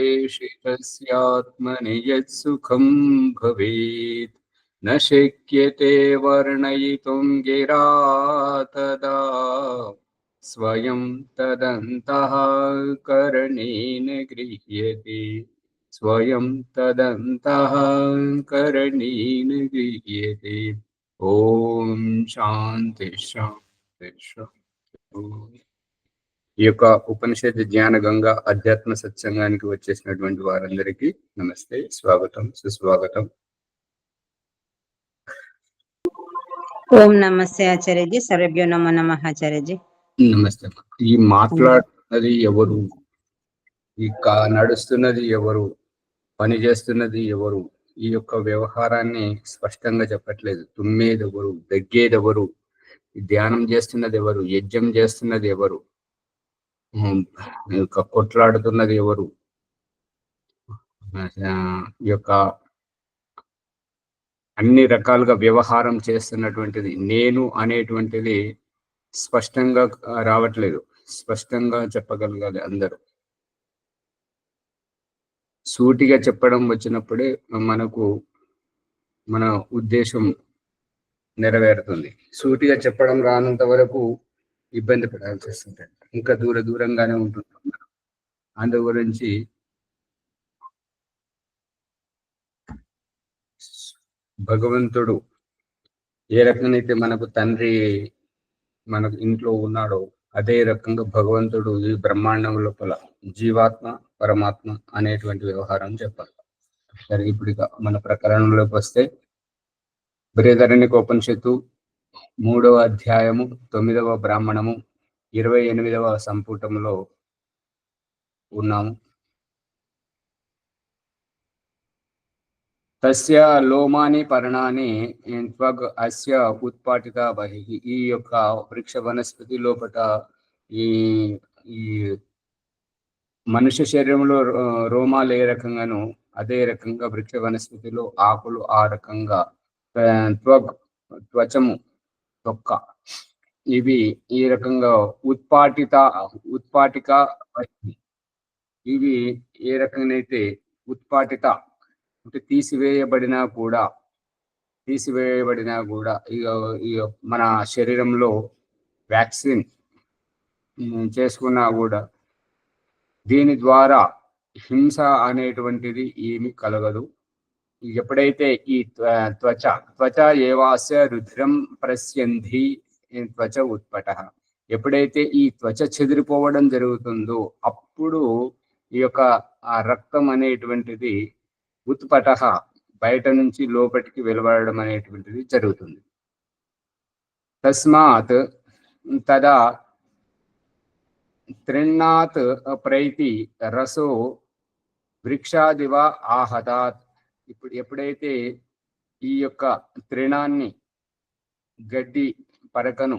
तस्यात्मनि यत्सुखं भवेत् न शक्यते वर्णयितुं गिरा तदा स्वयं तदन्तः करणेन गृह्यते स्वयं तदन्तः करणेन गृह्यते। ओम शांति शांति शांति। ఈ యొక్క ఉపనిషత్ జ్ఞాన గంగా అధ్యాత్మ సత్సంగానికి వచ్చేసినటువంటి వారందరికీ నమస్తే, స్వాగతం, సుస్వాగతం. ఓం నమస్తే ఆచార్యజీ. సర్వభ్యో నమో నమః ఆచార్యజీ. నమస్తే. ఈ మాట్లాడుతున్నది ఎవరు, ఈ నడుస్తున్నది ఎవరు, పని చేస్తున్నది ఎవరు, ఈ యొక్క వ్యవహారాన్ని స్పష్టంగా చెప్పట్లేదు. తుమ్మేది ఎవరు, దగ్గేది ఎవరు, ధ్యానం చేస్తున్నది ఎవరు, యజ్ఞం చేస్తున్నది ఎవరు, కొట్లాడుతున్నది ఎవరు, ఈ యొక్క అన్ని రకాలుగా వ్యవహారం చేస్తున్నటువంటిది నేను అనేటువంటిది స్పష్టంగా రావట్లేదు. స్పష్టంగా చెప్పగలగాలి అందరూ. సూటిగా చెప్పడం వచ్చినప్పుడే మనకు మన ఉద్దేశం నెరవేరుతుంది. సూటిగా చెప్పడం రానంత వరకు ఇబ్బంది పడాల్సి వస్తుంది. ఇంకా దూరంగానే ఉంటుంటాం. అందు గురించి భగవంతుడు ఏ రకంగానైతే మనకు తండ్రి మనకు ఇంట్లో ఉన్నాడో అదే రకంగా భగవంతుడు ఈ బ్రహ్మాండం లోపల జీవాత్మ పరమాత్మ అనేటువంటి వ్యవహారం చెప్పాలి. సరే, ఇప్పుడు మన ప్రకరణంలోకి వస్తే బృహదారణ్యకోపనిషత్తు 3వ అధ్యాయము 9వ బ్రాహ్మణము 28వ సంపుటంలో ఉన్నాము. తస్య లోమాని పర్ణాని త్వగ్ అస్య ఉత్పాటిత బహిః. ఈ యొక్క వృక్ష వనస్పతి లోపట ఈ మనుష్య శరీరంలో రోమాలు ఏ రకంగాను అదే రకంగా వృక్ష వనస్పతిలో ఆకులు ఆ రకంగా త్వగ్ త్వచము తొక్క ఇవి ఈ రకంగా ఉత్పాటిక ఇవి ఏ రకంగానైతే ఉత్పాటిత అంటే తీసివేయబడినా కూడా ఇక మన శరీరంలో వ్యాక్సిన్ చేసుకున్నా కూడా దీని ద్వారా హింస అనేటువంటిది ఏమి కలగదు. ఎప్పుడైతే ఈ త్వచ ఏవాస్య రుద్రం ప్రస్యంధి త్వచ ఉత్పట, ఎప్పుడైతే ఈ త్వచ చెదిరిపోవడం జరుగుతుందో అప్పుడు ఈ యొక్క ఆ రక్తం అనేటువంటిది ఉత్పట బయట నుంచి లోపలికి వెలువడడం అనేటువంటిది జరుగుతుంది. తస్మాత్ తదా త్రిణాత్ ప్రైతి రసో వృక్షాదివ ఆహతాత్. ఇప్పుడు ఎప్పుడైతే ఈ యొక్క తృణాన్ని గడ్డి పరకను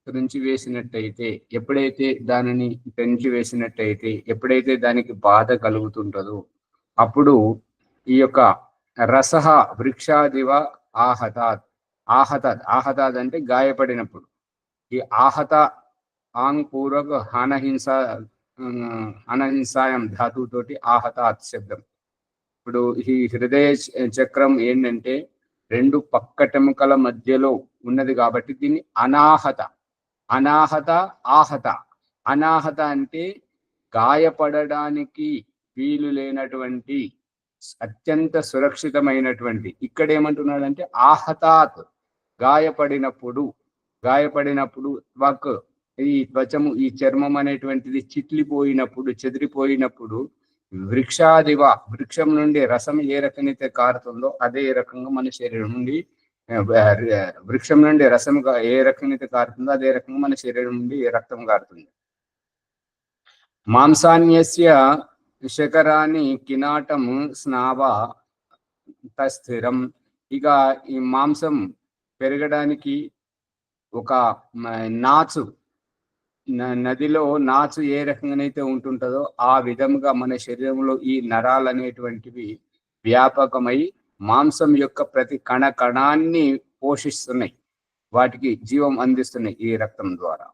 తుంచి వేసినట్టయితే, ఎప్పుడైతే దానిని పెంచి వేసినట్టయితే, ఎప్పుడైతే దానికి బాధ కలుగుతుంటుందో అప్పుడు ఈ యొక్క రసహ వృక్షాదివ ఆహతాత్. ఆహతాత్ అంటే గాయపడినప్పుడు. ఈ ఆహత ఆంగ్ పూర్వక హనహింసాయం ధాతువుతోటి ఆహతాత్ శబ్దం. ఇప్పుడు ఈ హృదయ చక్రం ఏంటంటే 2 పక్కటెముకల మధ్యలో ఉన్నది కాబట్టి దీన్ని అనాహత ఆహత. అనాహత అంటే గాయపడడానికి వీలు లేనటువంటి అత్యంత సురక్షితమైనటువంటి. ఇక్కడ ఏమంటున్నాడంటే ఆహతాత్, గాయపడినప్పుడు త్వక్ ఈ త్వచము ఈ చర్మం అనేటువంటిది చిట్లిపోయినప్పుడు చెదిరిపోయినప్పుడు వృక్షాదివ వృక్షం నుండి రసం ఏ రకమైతే కారుతుందో అదే రకంగా మన శరీరం నుండి వృక్షం నుండి రసం ఏ రకమైతే కారుతుందో అదే రకంగా మన శరీరం నుండి రక్తం కారుతుంది. మాంసాన్యస్య శకరాన్ని కినాటం స్నావ తస్థిరం. ఇక ఈ మాంసం పెరగడానికి ఒక నాచు, నదిలో నాచు ఏ రకంగానైతే ఉంటుంటుందో ఆ విధంగా మన శరీరంలో ఈ నరాలు అనేటువంటివి వ్యాపకమై మాంసం యొక్క ప్రతి కణాన్ని పోషిస్తున్నాయి, వాటికి జీవం అందిస్తున్నాయి ఈ రక్తం ద్వారా.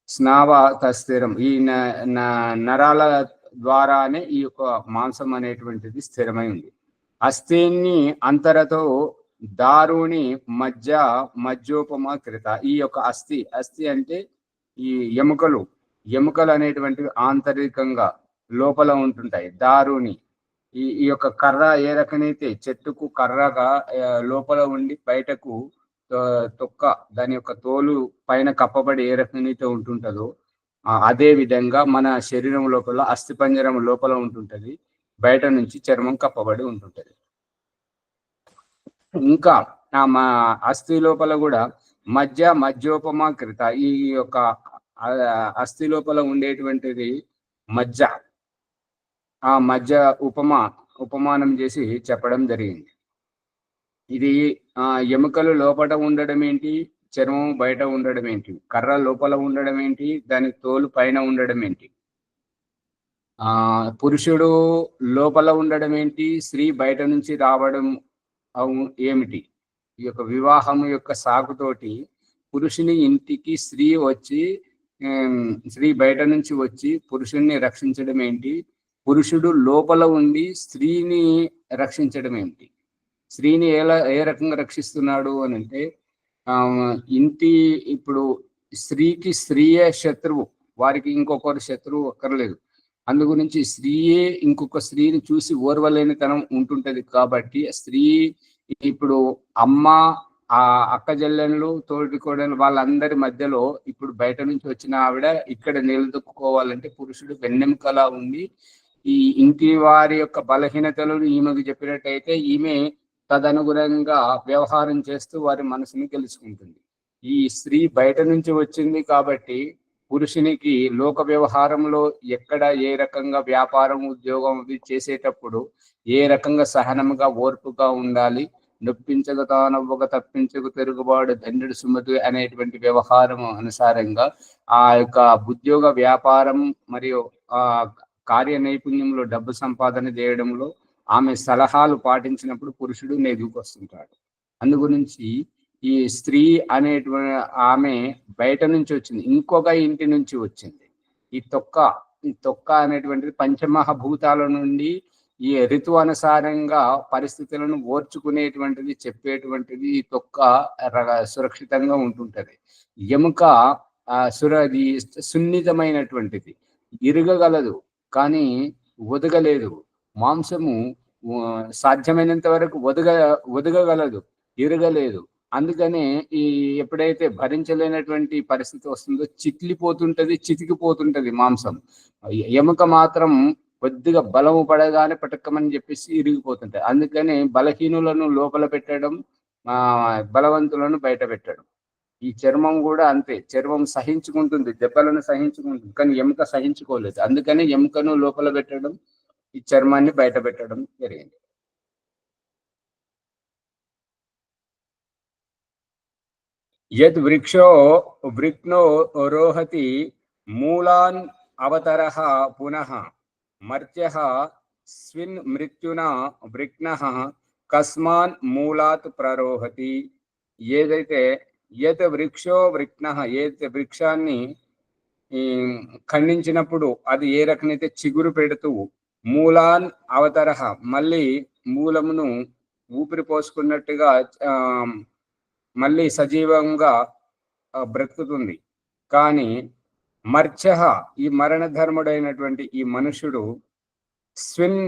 స్నావ తస్థిరం. ఈ నరాల ద్వారానే ఈ యొక్క మాంసం అనేటువంటిది స్థిరమై ఉంది. అస్థిని అంతరతో దారుని మధ్యోపమ కృత. ఈ యొక్క అస్థి అంటే ఈ ఎముకలు అనేటువంటివి ఆంతరికంగా లోపల ఉంటుంటాయి. దారుని ఈ యొక్క కర్ర ఏ రకమైతే చెట్టుకు కర్రగా లోపల ఉండి బయటకు తొక్క దాని యొక్క తోలు పైన కప్పబడి ఏ రకమైతే ఉంటుంటుందో అదే విధంగా మన శరీరం లోపల అస్థిపంజరం లోపల ఉంటుంటది, బయట నుంచి చర్మం కప్పబడి ఉంటుంటది. ఇంకా మా అస్థి లోపల కూడా మధ్యోపమ కృత. ఈ యొక్క అస్థి లోపల ఉండేటువంటిది మధ్య, ఆ మధ్య ఉపమానం చేసి చెప్పడం జరిగింది. ఇది ఎముకలు లోపల ఉండడం ఏంటి, చర్మం బయట ఉండడం ఏంటి, కర్ర లోపల ఉండడం ఏంటి, దాని తోలు పైన ఉండడం ఏంటి, పురుషుడు లోపల ఉండడం ఏంటి, స్త్రీ బయట నుంచి రావడం ఏమిటి. ఈ యొక్క వివాహం యొక్క సాగుతోటి పురుషుని ఇంటికి స్త్రీ బయట నుంచి వచ్చి పురుషుణ్ణి రక్షించడం ఏంటి, పురుషుడు లోపల ఉండి స్త్రీని రక్షించడం ఏంటి. స్త్రీని ఏ రకంగా రక్షిస్తున్నాడు అని అంటే ఇప్పుడు స్త్రీకి స్త్రీయే శత్రువు, వారికి ఇంకొకరు శత్రువు అక్కర్లేదు. అందు గురించి స్త్రీయే ఇంకొక స్త్రీని చూసి ఓర్వలేనితనం ఉంటుంటది. కాబట్టి స్త్రీ ఇప్పుడు అమ్మ, ఆ అక్క చెల్లెళ్ళు, తోటి కోడలు వాళ్ళందరి మధ్యలో ఇప్పుడు బయట నుంచి వచ్చిన ఆవిడ ఇక్కడ నిలదొక్కుకోవాలంటే పురుషుడు వెన్నెముకలా ఉండి ఈ ఇంటి వారి యొక్క బలహీనతలను ఈమెకు చెప్పినట్టయితే ఈమె తదనుగుణంగా వ్యవహారం చేస్తూ వారి మనసుని గెలుచుకుంటుంది. ఈ స్త్రీ బయట నుంచి వచ్చింది కాబట్టి పురుషునికి లోక వ్యవహారంలో ఎక్కడ ఏ రకంగా వ్యాపారం ఉద్యోగం చేసేటప్పుడు ఏ రకంగా సహనముగా ఓర్పుగా ఉండాలి, నొప్పించక తానవ్వక తప్పించకు తిరుగుబాటు దండెడు సుమతి అనేటువంటి వ్యవహారం అనుసారంగా ఆ యొక్క ఉద్యోగ వ్యాపారం మరియు ఆ కార్య నైపుణ్యంలో డబ్బు సంపాదన చేయడంలో ఆమె సలహాలు పాటించినప్పుడు పురుషుడు నెదుకు వస్తుంటాడు. అందు గురించి ఈ స్త్రీ అనేటువంటి ఆమె బయట నుంచి వచ్చింది, ఇంకొక ఇంటి నుంచి వచ్చింది. ఈ తొక్క అనేటువంటిది పంచమహాభూతాల నుండి ఈ ఋతువు అనుసారంగా పరిస్థితులను ఓర్చుకునేటువంటిది చెప్పేటువంటిది ఈ తొక్క సురక్షితంగా ఉంటుంటది. ఎముక సున్నితమైనటువంటిది, ఇరగగలదు కానీ ఒదగలేదు. మాంసము సాధ్యమైనంత వరకు ఒదగగలదు, ఇరగలేదు. అందుకనే ఈ ఎప్పుడైతే భరించలేనటువంటి పరిస్థితి వస్తుందో చితికిపోతుంటది మాంసం. ఎముక మాత్రం కొద్దిగా బలము పడగానే పటక్కమని చెప్పేసి ఇరిగిపోతుంటాయి. అందుకని బలహీనులను లోపల పెట్టడం, బలవంతులను బయట పెట్టడం. ఈ చర్మం కూడా అంతే, చర్మం సహించుకుంటుంది, దెబ్బలను సహించుకుంటుంది, కానీ ఎముక సహించుకోలేదు. అందుకని ఎముకను లోపల పెట్టడం, ఈ చర్మాన్ని బయట పెట్టడం జరిగింది. యద్ వృక్నో రోహతి మూలాన్ అవతరః పునః మర్త్యః స్విన్ మృత్యునా వృక్నః కస్మాన్ మూలాత్ ప్రరోహతి. ఏదైతే యత్ వృక్షో వృక్నః, ఏదైతే వృక్షాన్ని ఖండించినప్పుడు అది ఏ రకమైతే చిగురు పెడుతూ మూలాన్ అవతరః, మళ్ళీ మూలమును ఊపిరి పోసుకున్నట్టుగా మళ్ళీ సజీవంగా బ్రతుకుతుంది. కానీ మర్త్యః, ఈ మరణ ధర్ముడైనటువంటి ఈ మనుషుడు స్విన్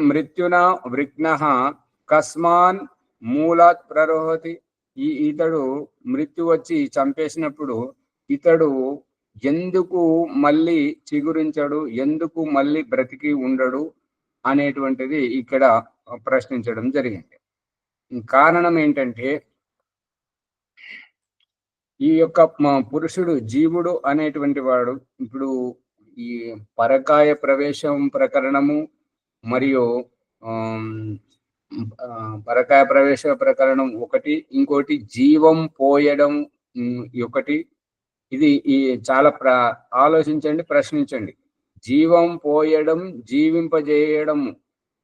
మృత్యునా వృక్నః కస్మాన్ మూలాత్ ప్రరోహతి. ఇతడు మృత్యు వచ్చి చంపేసినప్పుడు ఇతడు ఎందుకు మళ్ళీ చిగురించడు, ఎందుకు మళ్ళీ బ్రతికి ఉండడు అనేటువంటిది ఇక్కడ ప్రశ్నించడం జరిగింది. కారణం ఏంటంటే ఈ యొక్క పురుషుడు జీవుడు అనేటువంటి వాడు ఇప్పుడు ఈ పరకాయ ప్రవేశం ప్రకరణము మరియు పరకాయ ప్రవేశ ప్రకరణం ఒకటి, ఇంకోటి జీవం పోయడం ఒకటి. ఇది చాలా ఆలోచించండి, ప్రశ్నించండి. జీవం పోయడం, జీవింపజేయడం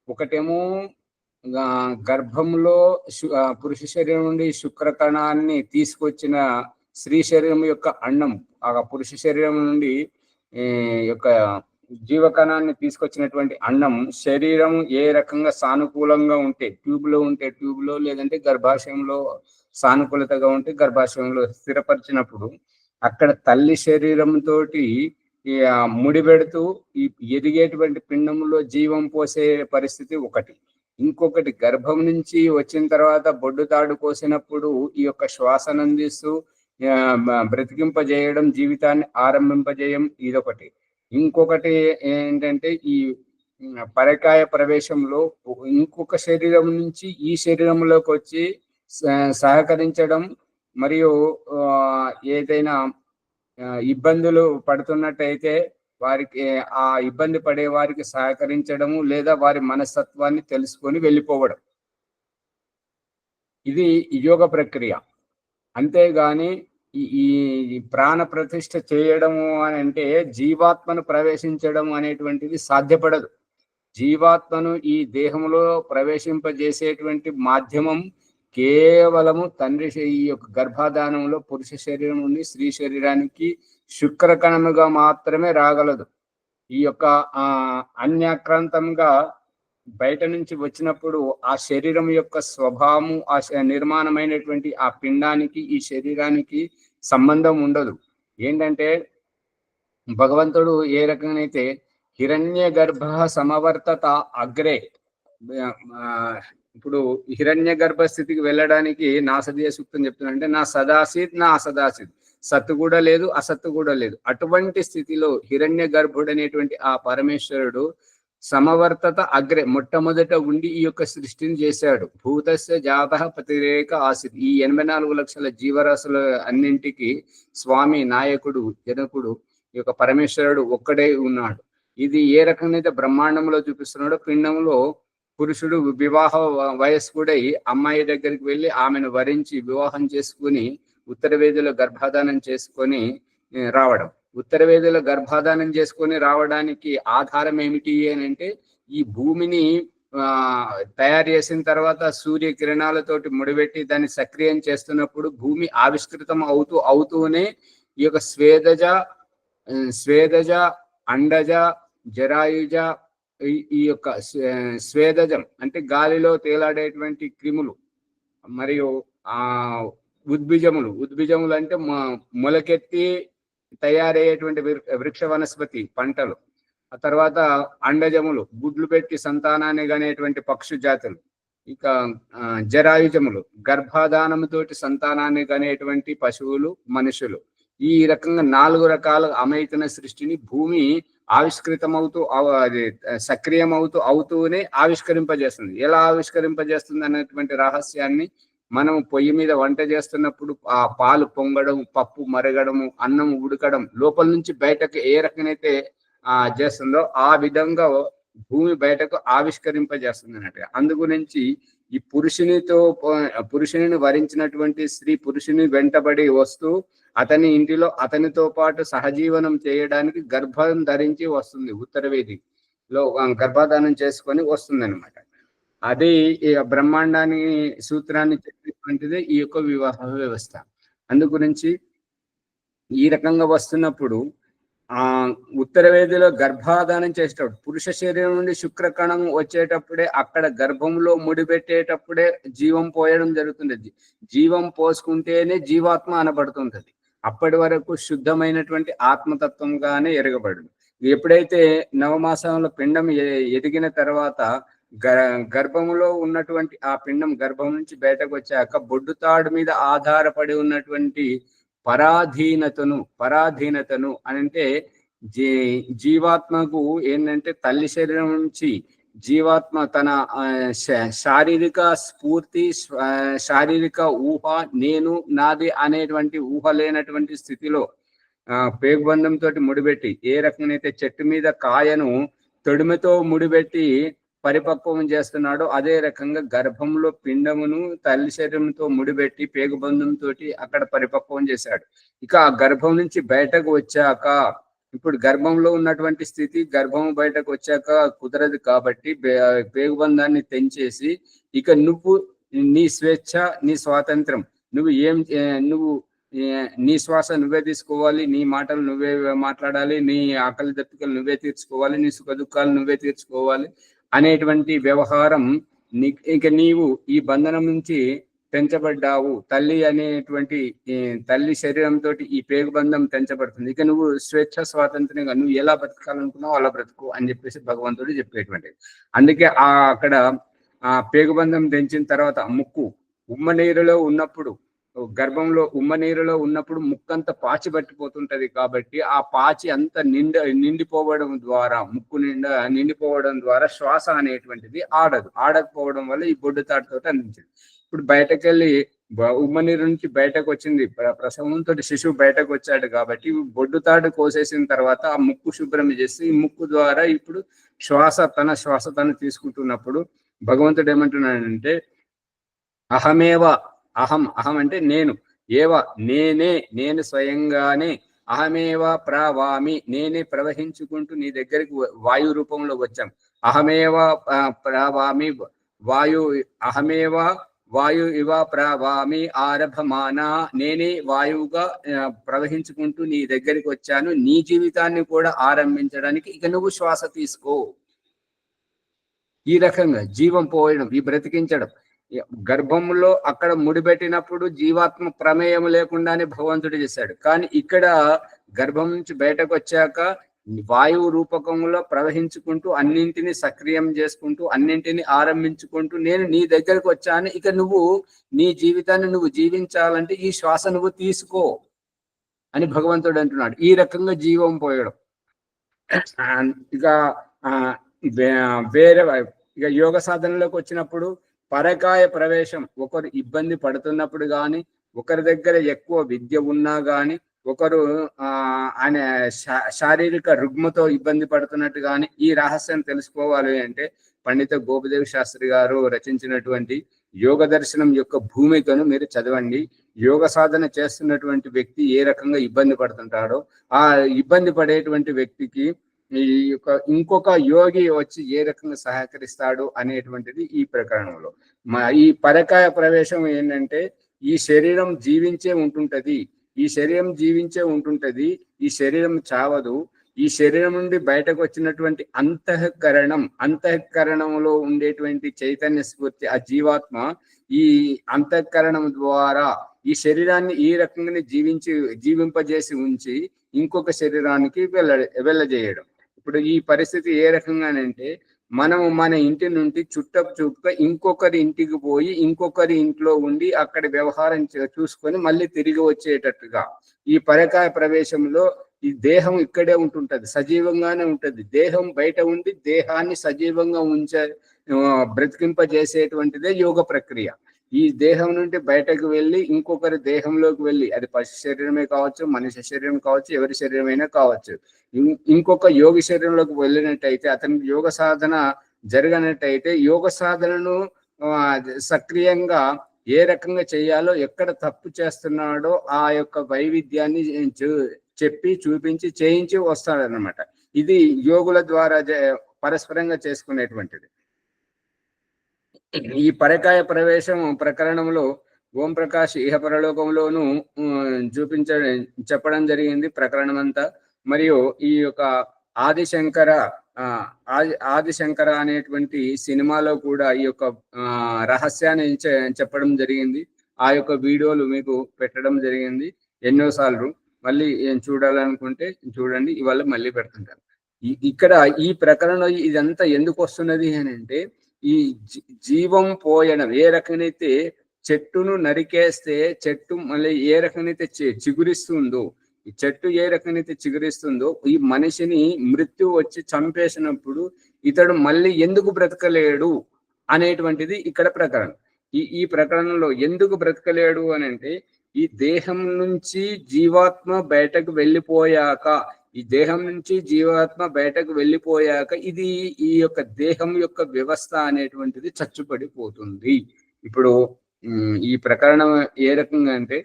ఒకటేమో గర్భంలో పురుష శరీరం నుండి శుక్రకణాన్ని తీసుకొచ్చిన స్త్రీ శరీరం యొక్క అండం ఆ పురుష శరీరం నుండి యొక్క జీవకణాన్ని తీసుకొచ్చినటువంటి అన్నం శరీరం ఏ రకంగా సానుకూలంగా ఉంటే ట్యూబ్లో ఉంటే ట్యూబ్లో, లేదంటే గర్భాశయంలో సానుకూలతగా ఉంటే గర్భాశయంలో స్థిరపరిచినప్పుడు అక్కడ తల్లి శరీరంతో ముడిపెడుతూ ఈ ఎదిగేటువంటి పిండంలో జీవం పోసే పరిస్థితి ఒకటి. ఇంకొకటి గర్భం నుంచి వచ్చిన తర్వాత బొడ్డు తాడు కోసినప్పుడు ఈ యొక్క శ్వాసను అందిస్తూ బ్రతికింపజేయడం, జీవితాన్ని ఆరంభింపజేయం, ఇదొకటి. ఇంకొకటి ఏంటంటే ఈ పరకాయ ప్రవేశంలో ఇంకొక శరీరం నుంచి ఈ శరీరంలోకి వచ్చి సహకరించడం, మరియు ఏదైనా ఇబ్బందులు పడుతున్నట్టయితే వారికి ఆ ఇబ్బంది పడే వారికి సహకరించడము, లేదా వారి మనస్తత్వాన్ని తెలుసుకొని వెళ్ళిపోవడం, ఇది యోగ ప్రక్రియ. అంతేగాని ఈ ప్రాణ ప్రతిష్ఠ చేయడము అని అంటే జీవాత్మను ప్రవేశించడం అనేటువంటిది సాధ్యపడదు. జీవాత్మను ఈ దేహంలో ప్రవేశింపజేసేటువంటి మాధ్యమం కేవలము తండ్రి ఈ యొక్క గర్భాధానంలో పురుష శరీరం నుండి స్త్రీ శరీరానికి శుక్రకణముగా మాత్రమే రాగలదు. ఈ యొక్క అన్యాక్రాంతంగా బయట నుంచి వచ్చినప్పుడు ఆ శరీరం యొక్క స్వభావము, ఆ నిర్మాణమైనటువంటి ఆ పిండానికి ఈ శరీరానికి సంబంధం ఉండదు. ఏంటంటే భగవంతుడు ఏ రకంగానైతే హిరణ్య గర్భ సమవర్తత అగ్రే, ఇప్పుడు హిరణ్య గర్భ స్థితికి వెళ్ళడానికి నాసదీయ సూక్తం చెప్తున్నాడంటే నా సదాసిద్ నా అసదాసిద్, సత్తు కూడా లేదు అసత్తు కూడా లేదు. అటువంటి స్థితిలో హిరణ్య గర్భుడు అనేటువంటి ఆ పరమేశ్వరుడు సమవర్తత అగ్రే మొట్టమొదట ఉండి ఈ యొక్క సృష్టిని చేశాడు. భూతస్య జాతః ప్రతిరేక ఆసిద్, ఈ 84 లక్షల జీవరాశుల అన్నింటికి స్వామి, నాయకుడు, జనకుడు ఈ యొక్క పరమేశ్వరుడు ఒక్కడే ఉన్నాడు. ఇది ఏ రకంగా బ్రహ్మాండంలో చూపిస్తున్నాడో పిండంలో పురుషుడు వివాహ వయస్కుడై అమ్మాయి దగ్గరికి వెళ్ళి ఆమెను వరించి వివాహం చేసుకుని ఉత్తరవేదిలో గర్భాధానం చేసుకొని రావడం. ఉత్తరవేదిలో గర్భాధానం చేసుకొని రావడానికి ఆధారం ఏమిటి అని అంటే ఈ భూమిని తయారు చేసిన తర్వాత సూర్యకిరణాలతోటి ముడిపెట్టి దాన్ని సక్రియం చేస్తున్నప్పుడు భూమి ఆవిష్కృతం అవుతూనే ఈ యొక్క స్వేదజ, అండజ, జరాయుజ, ఈ యొక్క స్వేదజం అంటే గాలిలో తేలాడేటువంటి క్రిములు, మరియు ఉద్భిజములు అంటే మొలకెత్తి తయారయ్యేటువంటి వృక్ష వనస్పతి పంటలు, ఆ తర్వాత అండజములు గుడ్లు పెట్టి సంతానాన్ని గనేటువంటి పక్షు జాతులు, ఇక జరాయుజములు గర్భాధానముతోటి సంతానాన్ని గనేటువంటి పశువులు, మనుషులు. ఈ రకంగా 4 రకాల అమైతన సృష్టిని భూమి ఆవిష్కృతమవుతూ అది అవుతూనే ఆవిష్కరింపజేస్తుంది. ఎలా ఆవిష్కరింపజేస్తుంది అనేటువంటి రహస్యాన్ని మనం పొయ్యి మీద వంట చేస్తున్నప్పుడు ఆ పాలు పొంగడం, పప్పు మరగడము, అన్నం ఉడకడం, లోపల నుంచి బయటకు ఏ రకమైతే చేస్తుందో ఆ విధంగా భూమి బయటకు ఆవిష్కరింపజేస్తుంది అన్నట్టుగా. అందుగురించి ఈ పురుషుని వరించినటువంటి స్త్రీ పురుషుని వెంటబడి వస్తూ అతని ఇంటిలో అతనితో పాటు సహజీవనం చేయడానికి గర్భం ధరించి వస్తుంది. ఉత్తరవేదిలో గర్భాధానం చేసుకొని వస్తుంది అనమాట. అది బ్రహ్మాండాన్ని సూత్రాన్ని చెప్పేటువంటిది ఈ యొక్క వివాహ వ్యవస్థ. అందుగురించి ఈ రకంగా వస్తున్నప్పుడు ఉత్తరవేదిలో గర్భాధానం చేసేటప్పుడు పురుష శరీరం నుండి శుక్రకణం వచ్చేటప్పుడే అక్కడ గర్భంలో ముడిపెట్టేటప్పుడే జీవం పోయడం జరుగుతుంది. జీవం పోసుకుంటేనే జీవాత్మ అనబడుతుంటది. అప్పటి వరకు శుద్ధమైనటువంటి ఆత్మతత్వంగానే ఎరగబడదు. ఎప్పుడైతే నవమాసంలో పిండం ఎదిగిన తర్వాత గర్భములో ఉన్నటువంటి ఆ పిండం గర్భం నుంచి బయటకు వచ్చాక బొడ్డుతాడు మీద ఆధారపడి ఉన్నటువంటి పరాధీనతను అంటే జీవాత్మకు ఏంటంటే తల్లి శరీరం నుంచి జీవాత్మ తన శారీరక స్ఫూర్తి, శారీరక ఊహ, నేను నాది అనేటువంటి ఊహ లేనటువంటి స్థితిలో పేగుబంధంతో ముడిపెట్టి ఏ రకంగానైతే చెట్టు మీద కాయను తొడిమితో ముడిపెట్టి పరిపక్వం చేస్తున్నాడో అదే రకంగా గర్భంలో పిండమును తల్లి శరీరంతో ముడిపెట్టి పేగుబంధంతో అక్కడ పరిపక్వం చేశాడు. ఇక ఆ గర్భం నుంచి బయటకు వచ్చాక ఇప్పుడు గర్భంలో ఉన్నటువంటి స్థితి గర్భం బయటకు వచ్చాక కుదరదు కాబట్టి పేగుబంధాన్ని తెంచేసి ఇక నువ్వు నీ స్వేచ్ఛ, నీ స్వాతంత్రం, నువ్వు నీ శ్వాస నువ్వే తీసుకోవాలి, నీ మాటలు నువ్వే మాట్లాడాలి, నీ ఆకలి దప్పికలు నువ్వే తీర్చుకోవాలి, నీ సుఖ దుఃఖాలు నువ్వే తీర్చుకోవాలి అనేటువంటి వ్యవహారం ఇక నీవు ఈ బంధనం నుంచి పెంచబడ్డావు. తల్లి అనేటువంటి తల్లి శరీరంతో ఈ పేగుబంధం పెంచబడుతుంది. ఇక నువ్వు స్వేచ్ఛ స్వాతంత్రంగా నువ్వు ఎలా బ్రతకాలనుకున్నావు అలా బ్రతుకు అని చెప్పేసి భగవంతుడు చెప్పేటువంటిది. అందుకే అక్కడ ఆ పేగుబంధం తెంచిన తర్వాత ముక్కు ఉమ్మ నీరులో ఉన్నప్పుడు, గర్భంలో ఉమ్మ నీరులో ఉన్నప్పుడు ముక్కంతా పాచి పట్టిపోతుంటది. కాబట్టి ఆ పాచి అంత నిండిపోవడం ద్వారా, ముక్కు నిండిపోవడం ద్వారా శ్వాస అనేటువంటిది ఆడకపోవడం వల్ల ఈ బొడ్డు తాడుతో అందించింది. ఇప్పుడు బయటకెళ్ళి ఉమ్మ నీరు నుంచి బయటకు వచ్చింది, ప్రసవంతో శిశువు బయటకు వచ్చాడు కాబట్టి బొడ్డు తాడు కోసేసిన తర్వాత ఆ ముక్కు శుభ్రం చేసి ఈ ముక్కు ద్వారా ఇప్పుడు శ్వాస తను తీసుకుంటున్నప్పుడు భగవంతుడు ఏమంటున్నాడంటే అహం అంటే నేను, నేను స్వయంగానే అహమేవ ప్రవామి, నేనే ప్రవహించుకుంటూ నీ దగ్గరికి వాయు రూపంలో వచ్చాం. అహమేవ ప్రవామి అహమేవ వాయు ఇవ ప్రవామి ఆరభమానా, నేనే వాయువుగా ప్రవహించుకుంటూ నీ దగ్గరికి వచ్చాను. నీ జీవితాన్ని కూడా ఆరంభించడానికి ఇక నువ్వు శ్వాస తీసుకో. ఈ రకంగా జీవం పోయడం, ఈ బ్రతికించడం. గర్భంలో అక్కడ ముడిపెట్టినప్పుడు జీవాత్మ ప్రమేయం లేకుండానే భగవంతుడు చేశాడు. కానీ ఇక్కడ గర్భం నుంచి బయటకు వచ్చాక వాయువు రూపకంలో ప్రవహించుకుంటూ అన్నింటినీ సక్రియం చేసుకుంటూ అన్నింటినీ ఆరంభించుకుంటూ నేను నీ దగ్గరకు వచ్చాను. ఇక నువ్వు నీ జీవితాన్ని నువ్వు జీవించాలంటే ఈ శ్వాస నువ్వు తీసుకో అని భగవంతుడు అంటున్నాడు. ఈ రకంగా జీవం పోయడం. ఇక వేరే ఇక యోగ సాధనలోకి వచ్చినప్పుడు పరకాయ ప్రవేశం, ఒకరు ఇబ్బంది పడుతున్నప్పుడు కానీ, ఒకరి దగ్గర ఎక్కువ విద్య ఉన్నా కానీ, ఒకరు ఆయన శారీరక రుగ్మతో ఇబ్బంది పడుతున్నట్టు కానీ ఈ రహస్యం తెలుసుకోవాలి అంటే పండిత గోపదేవ్ శాస్త్రి గారు రచించినటువంటి యోగ దర్శనం యొక్క భూమికను మీరు చదవండి. యోగ సాధన చేస్తున్నటువంటి వ్యక్తి ఏ రకంగా ఇబ్బంది పడుతుంటాడో, ఆ ఇబ్బంది పడేటువంటి వ్యక్తికి ఈ యొక్క ఇంకొక యోగి వచ్చి ఏ రకంగా సహకరిస్తాడు అనేటువంటిది ఈ ప్రకరణంలో. ఈ పరకాయ ప్రవేశం ఏంటంటే ఈ శరీరం జీవించే ఉంటుంటది, ఈ శరీరం చావదు. ఈ శరీరం నుండి బయటకు వచ్చినటువంటి అంతఃకరణంలో ఉండేటువంటి చైతన్య స్ఫూర్తి, ఆ జీవాత్మ ఈ అంతఃకరణం ద్వారా ఈ శరీరాన్ని ఈ రకంగానే జీవింపజేసి ఉంచి ఇంకొక శరీరానికి వెళ్ళజేయడం. ఇప్పుడు ఈ పరిస్థితి ఏ రకంగానంటే మనము మన ఇంటి నుండి చూపుగా ఇంకొకరి ఇంటికి పోయి ఇంకొకరి ఇంట్లో ఉండి అక్కడ వ్యవహారం చూసుకొని మళ్ళీ తిరిగి వచ్చేటట్టుగా ఈ పరకాయ ప్రవేశంలో ఈ దేహం ఇక్కడే ఉంటుంటది, సజీవంగానే ఉంటది. దేహం బయట ఉండి దేహాన్ని సజీవంగా బ్రతికింపజేసేటువంటిదే యోగ ప్రక్రియ. ఈ దేహం నుండి బయటకు వెళ్ళి ఇంకొకరి దేహంలోకి వెళ్ళి, అది పశు శరీరమే కావచ్చు, మనిషి శరీరం కావచ్చు, ఎవరి శరీరమైనా కావచ్చు, ఇంకొక యోగి శరీరంలోకి వెళ్ళినట్టయితే అతనికి యోగ సాధన జరగనట్టయితే యోగ సాధనను సక్రియంగా ఏ రకంగా చేయాలో, ఎక్కడ తప్పు చేస్తున్నాడో ఆ యొక్క వైవిధ్యాన్ని చెప్పి చూపించి చేయించి వస్తాడనమాట. ఇది యోగుల ద్వారా పరస్పరంగా చేసుకునేటువంటిది. ఈ పరకాయ ప్రవేశం ప్రకరణంలో ఓం ప్రకాష్ ఇహ పరలోకంలోనూ చెప్పడం జరిగింది ప్రకరణం అంతా. మరియు ఈ యొక్క ఆదిశంకర అనేటువంటి సినిమాలో కూడా ఈ యొక్క రహస్యాన్ని చెప్పడం జరిగింది. ఆ యొక్క వీడియోలు మీకు పెట్టడం జరిగింది ఎన్నోసార్లు. మళ్ళీ చూడాలనుకుంటే చూడండి, ఇవాళ మళ్ళీ పెడుతుంటాను. ఇక్కడ ఈ ప్రకరణం ఇదంతా ఎందుకు వస్తున్నది అని అంటే ఈ జీవం పోయడం. ఏ రకమైతే చెట్టును నరికేస్తే చెట్టు మళ్ళీ ఏ రకమైతే చిగురిస్తుందో, ఈ చెట్టు ఏ రకమైతే చిగురిస్తుందో, ఈ మనిషిని మృత్యు వచ్చి చంపేసినప్పుడు ఇతడు మళ్ళీ ఎందుకు బ్రతకలేడు అనేటువంటిది ఇక్కడ ప్రకరణం. ఈ ప్రకరణంలో ఎందుకు బ్రతకలేడు అని అంటే ఈ దేహం నుంచి జీవాత్మ బయటకు వెళ్ళిపోయాక, ఇది ఈ యొక్క దేహం యొక్క వ్యవస్థ అనేటువంటిది చచ్చుపడిపోతుంది. ఇప్పుడు ఈ ప్రకరణం ఏ రకంగా అంటే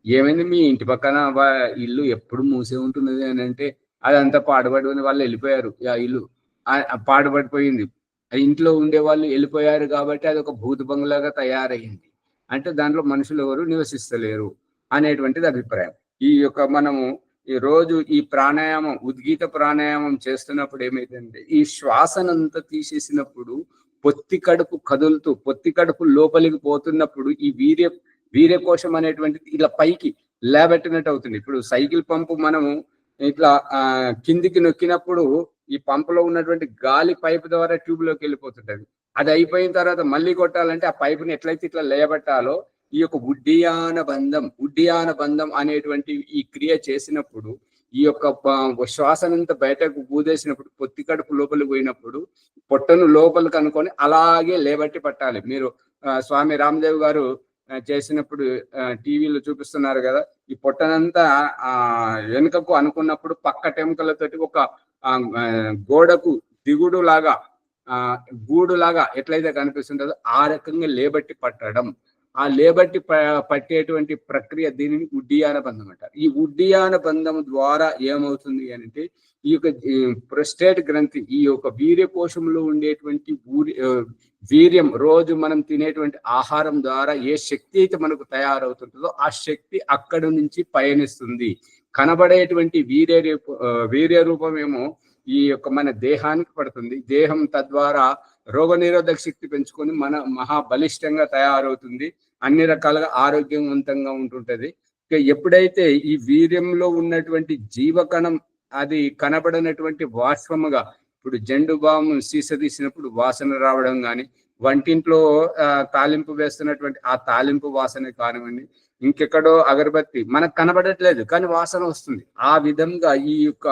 ఏమైంది, మీ ఇంటి పక్కన ఇల్లు ఎప్పుడు మూసే ఉంటున్నది అని అంటే అదంతా పాడుపడి వాళ్ళు వెళ్ళిపోయారు, ఆ ఇల్లు పాడుపడిపోయింది, ఇంట్లో ఉండే వాళ్ళు వెళ్ళిపోయారు కాబట్టి అది ఒక భూత బంగ్లాగా తయారయ్యింది. అంటే దాంట్లో మనుషులు ఎవరు నివసిస్తలేరు అనేటువంటిది అభిప్రాయం. ఈ యొక్క మనము ఈ రోజు ఈ ప్రాణాయామం, ఉద్గీత ప్రాణాయామం చేస్తున్నప్పుడు ఏమైందంటే ఈ శ్వాసనంతా తీసేసినప్పుడు పొత్తి కడుపు కదులుతూ పొత్తి కడుపు లోపలికి పోతున్నప్పుడు ఈ వీర్యకోశం అనేటువంటిది ఇలా పైకి లేబెట్టినట్టు అవుతుంది. ఇప్పుడు సైకిల్ పంపు మనము ఇట్లా కిందికి నొక్కినప్పుడు ఈ పంపులో ఉన్నటువంటి గాలి పైపు ద్వారా ట్యూబ్ లోకి వెళ్ళిపోతుంటది. అది అయిపోయిన తర్వాత మళ్ళీ కొట్టాలంటే ఆ పైపుని ఎట్లయితే ఇట్లా లేబెట్టాలో ఈ యొక్క ఉడ్డియాన బంధం అనేటువంటి ఈ క్రియ చేసినప్పుడు ఈ యొక్క శ్వాసనంతా బయటకు ఊదేసినప్పుడు పొత్తి కడుపు లోపలికి పోయినప్పుడు పొట్టను లోపలికి అనుకొని అలాగే లేబట్టి పట్టాలి. మీరు స్వామి రామదేవ్ గారు చేసినప్పుడు టీవీలో చూపిస్తున్నారు కదా, ఈ పొట్టనంతా వెనుకకు అనుకున్నప్పుడు పక్క టెంకలతోటి ఒక గోడకు దిగుడు లాగా గూడు లాగా ఎట్లయితే కనిపిస్తుంటుందో ఆ రకంగా లేబట్టి పట్టడం, ఆ లేబట్టి పట్టేటువంటి ప్రక్రియ దీనిని ఉడ్డియాన బంధం అంటారు. ఈ ఉడ్డియాన బంధం ద్వారా ఏమవుతుంది అంటే ఈ యొక్క ప్రొస్టేట్ గ్రంథి, ఈ యొక్క వీర్యకోశంలో ఉండేటువంటి వీర్యం రోజు మనం తినేటువంటి ఆహారం ద్వారా ఏ శక్తి అయితే మనకు తయారవుతుంటుందో ఆ శక్తి అక్కడి నుంచి పయనిస్తుంది. కనబడేటువంటి వీర్య రూపమేమో ఈ యొక్క మన దేహానికి పడుతుంది. దేహం తద్వారా రోగనిరోధక శక్తి పెంచుకొని మన మహాబలిష్టంగా తయారవుతుంది, అన్ని రకాలుగా ఆరోగ్యవంతంగా ఉంటుంటది. ఎప్పుడైతే ఈ వీర్యంలో ఉన్నటువంటి జీవకణం అది కనబడినటువంటి వాష్పముగా, ఇప్పుడు జెండు బాము సీస తీసినప్పుడు వాసన రావడం కానీ, వంటింట్లో తాలింపు వేస్తున్నటువంటి ఆ తాలింపు వాసన కానివ్వండి, ఇంకెక్కడో అగరబత్తి మనకు కనబడట్లేదు కానీ వాసన వస్తుంది. ఆ విధంగా ఈ యొక్క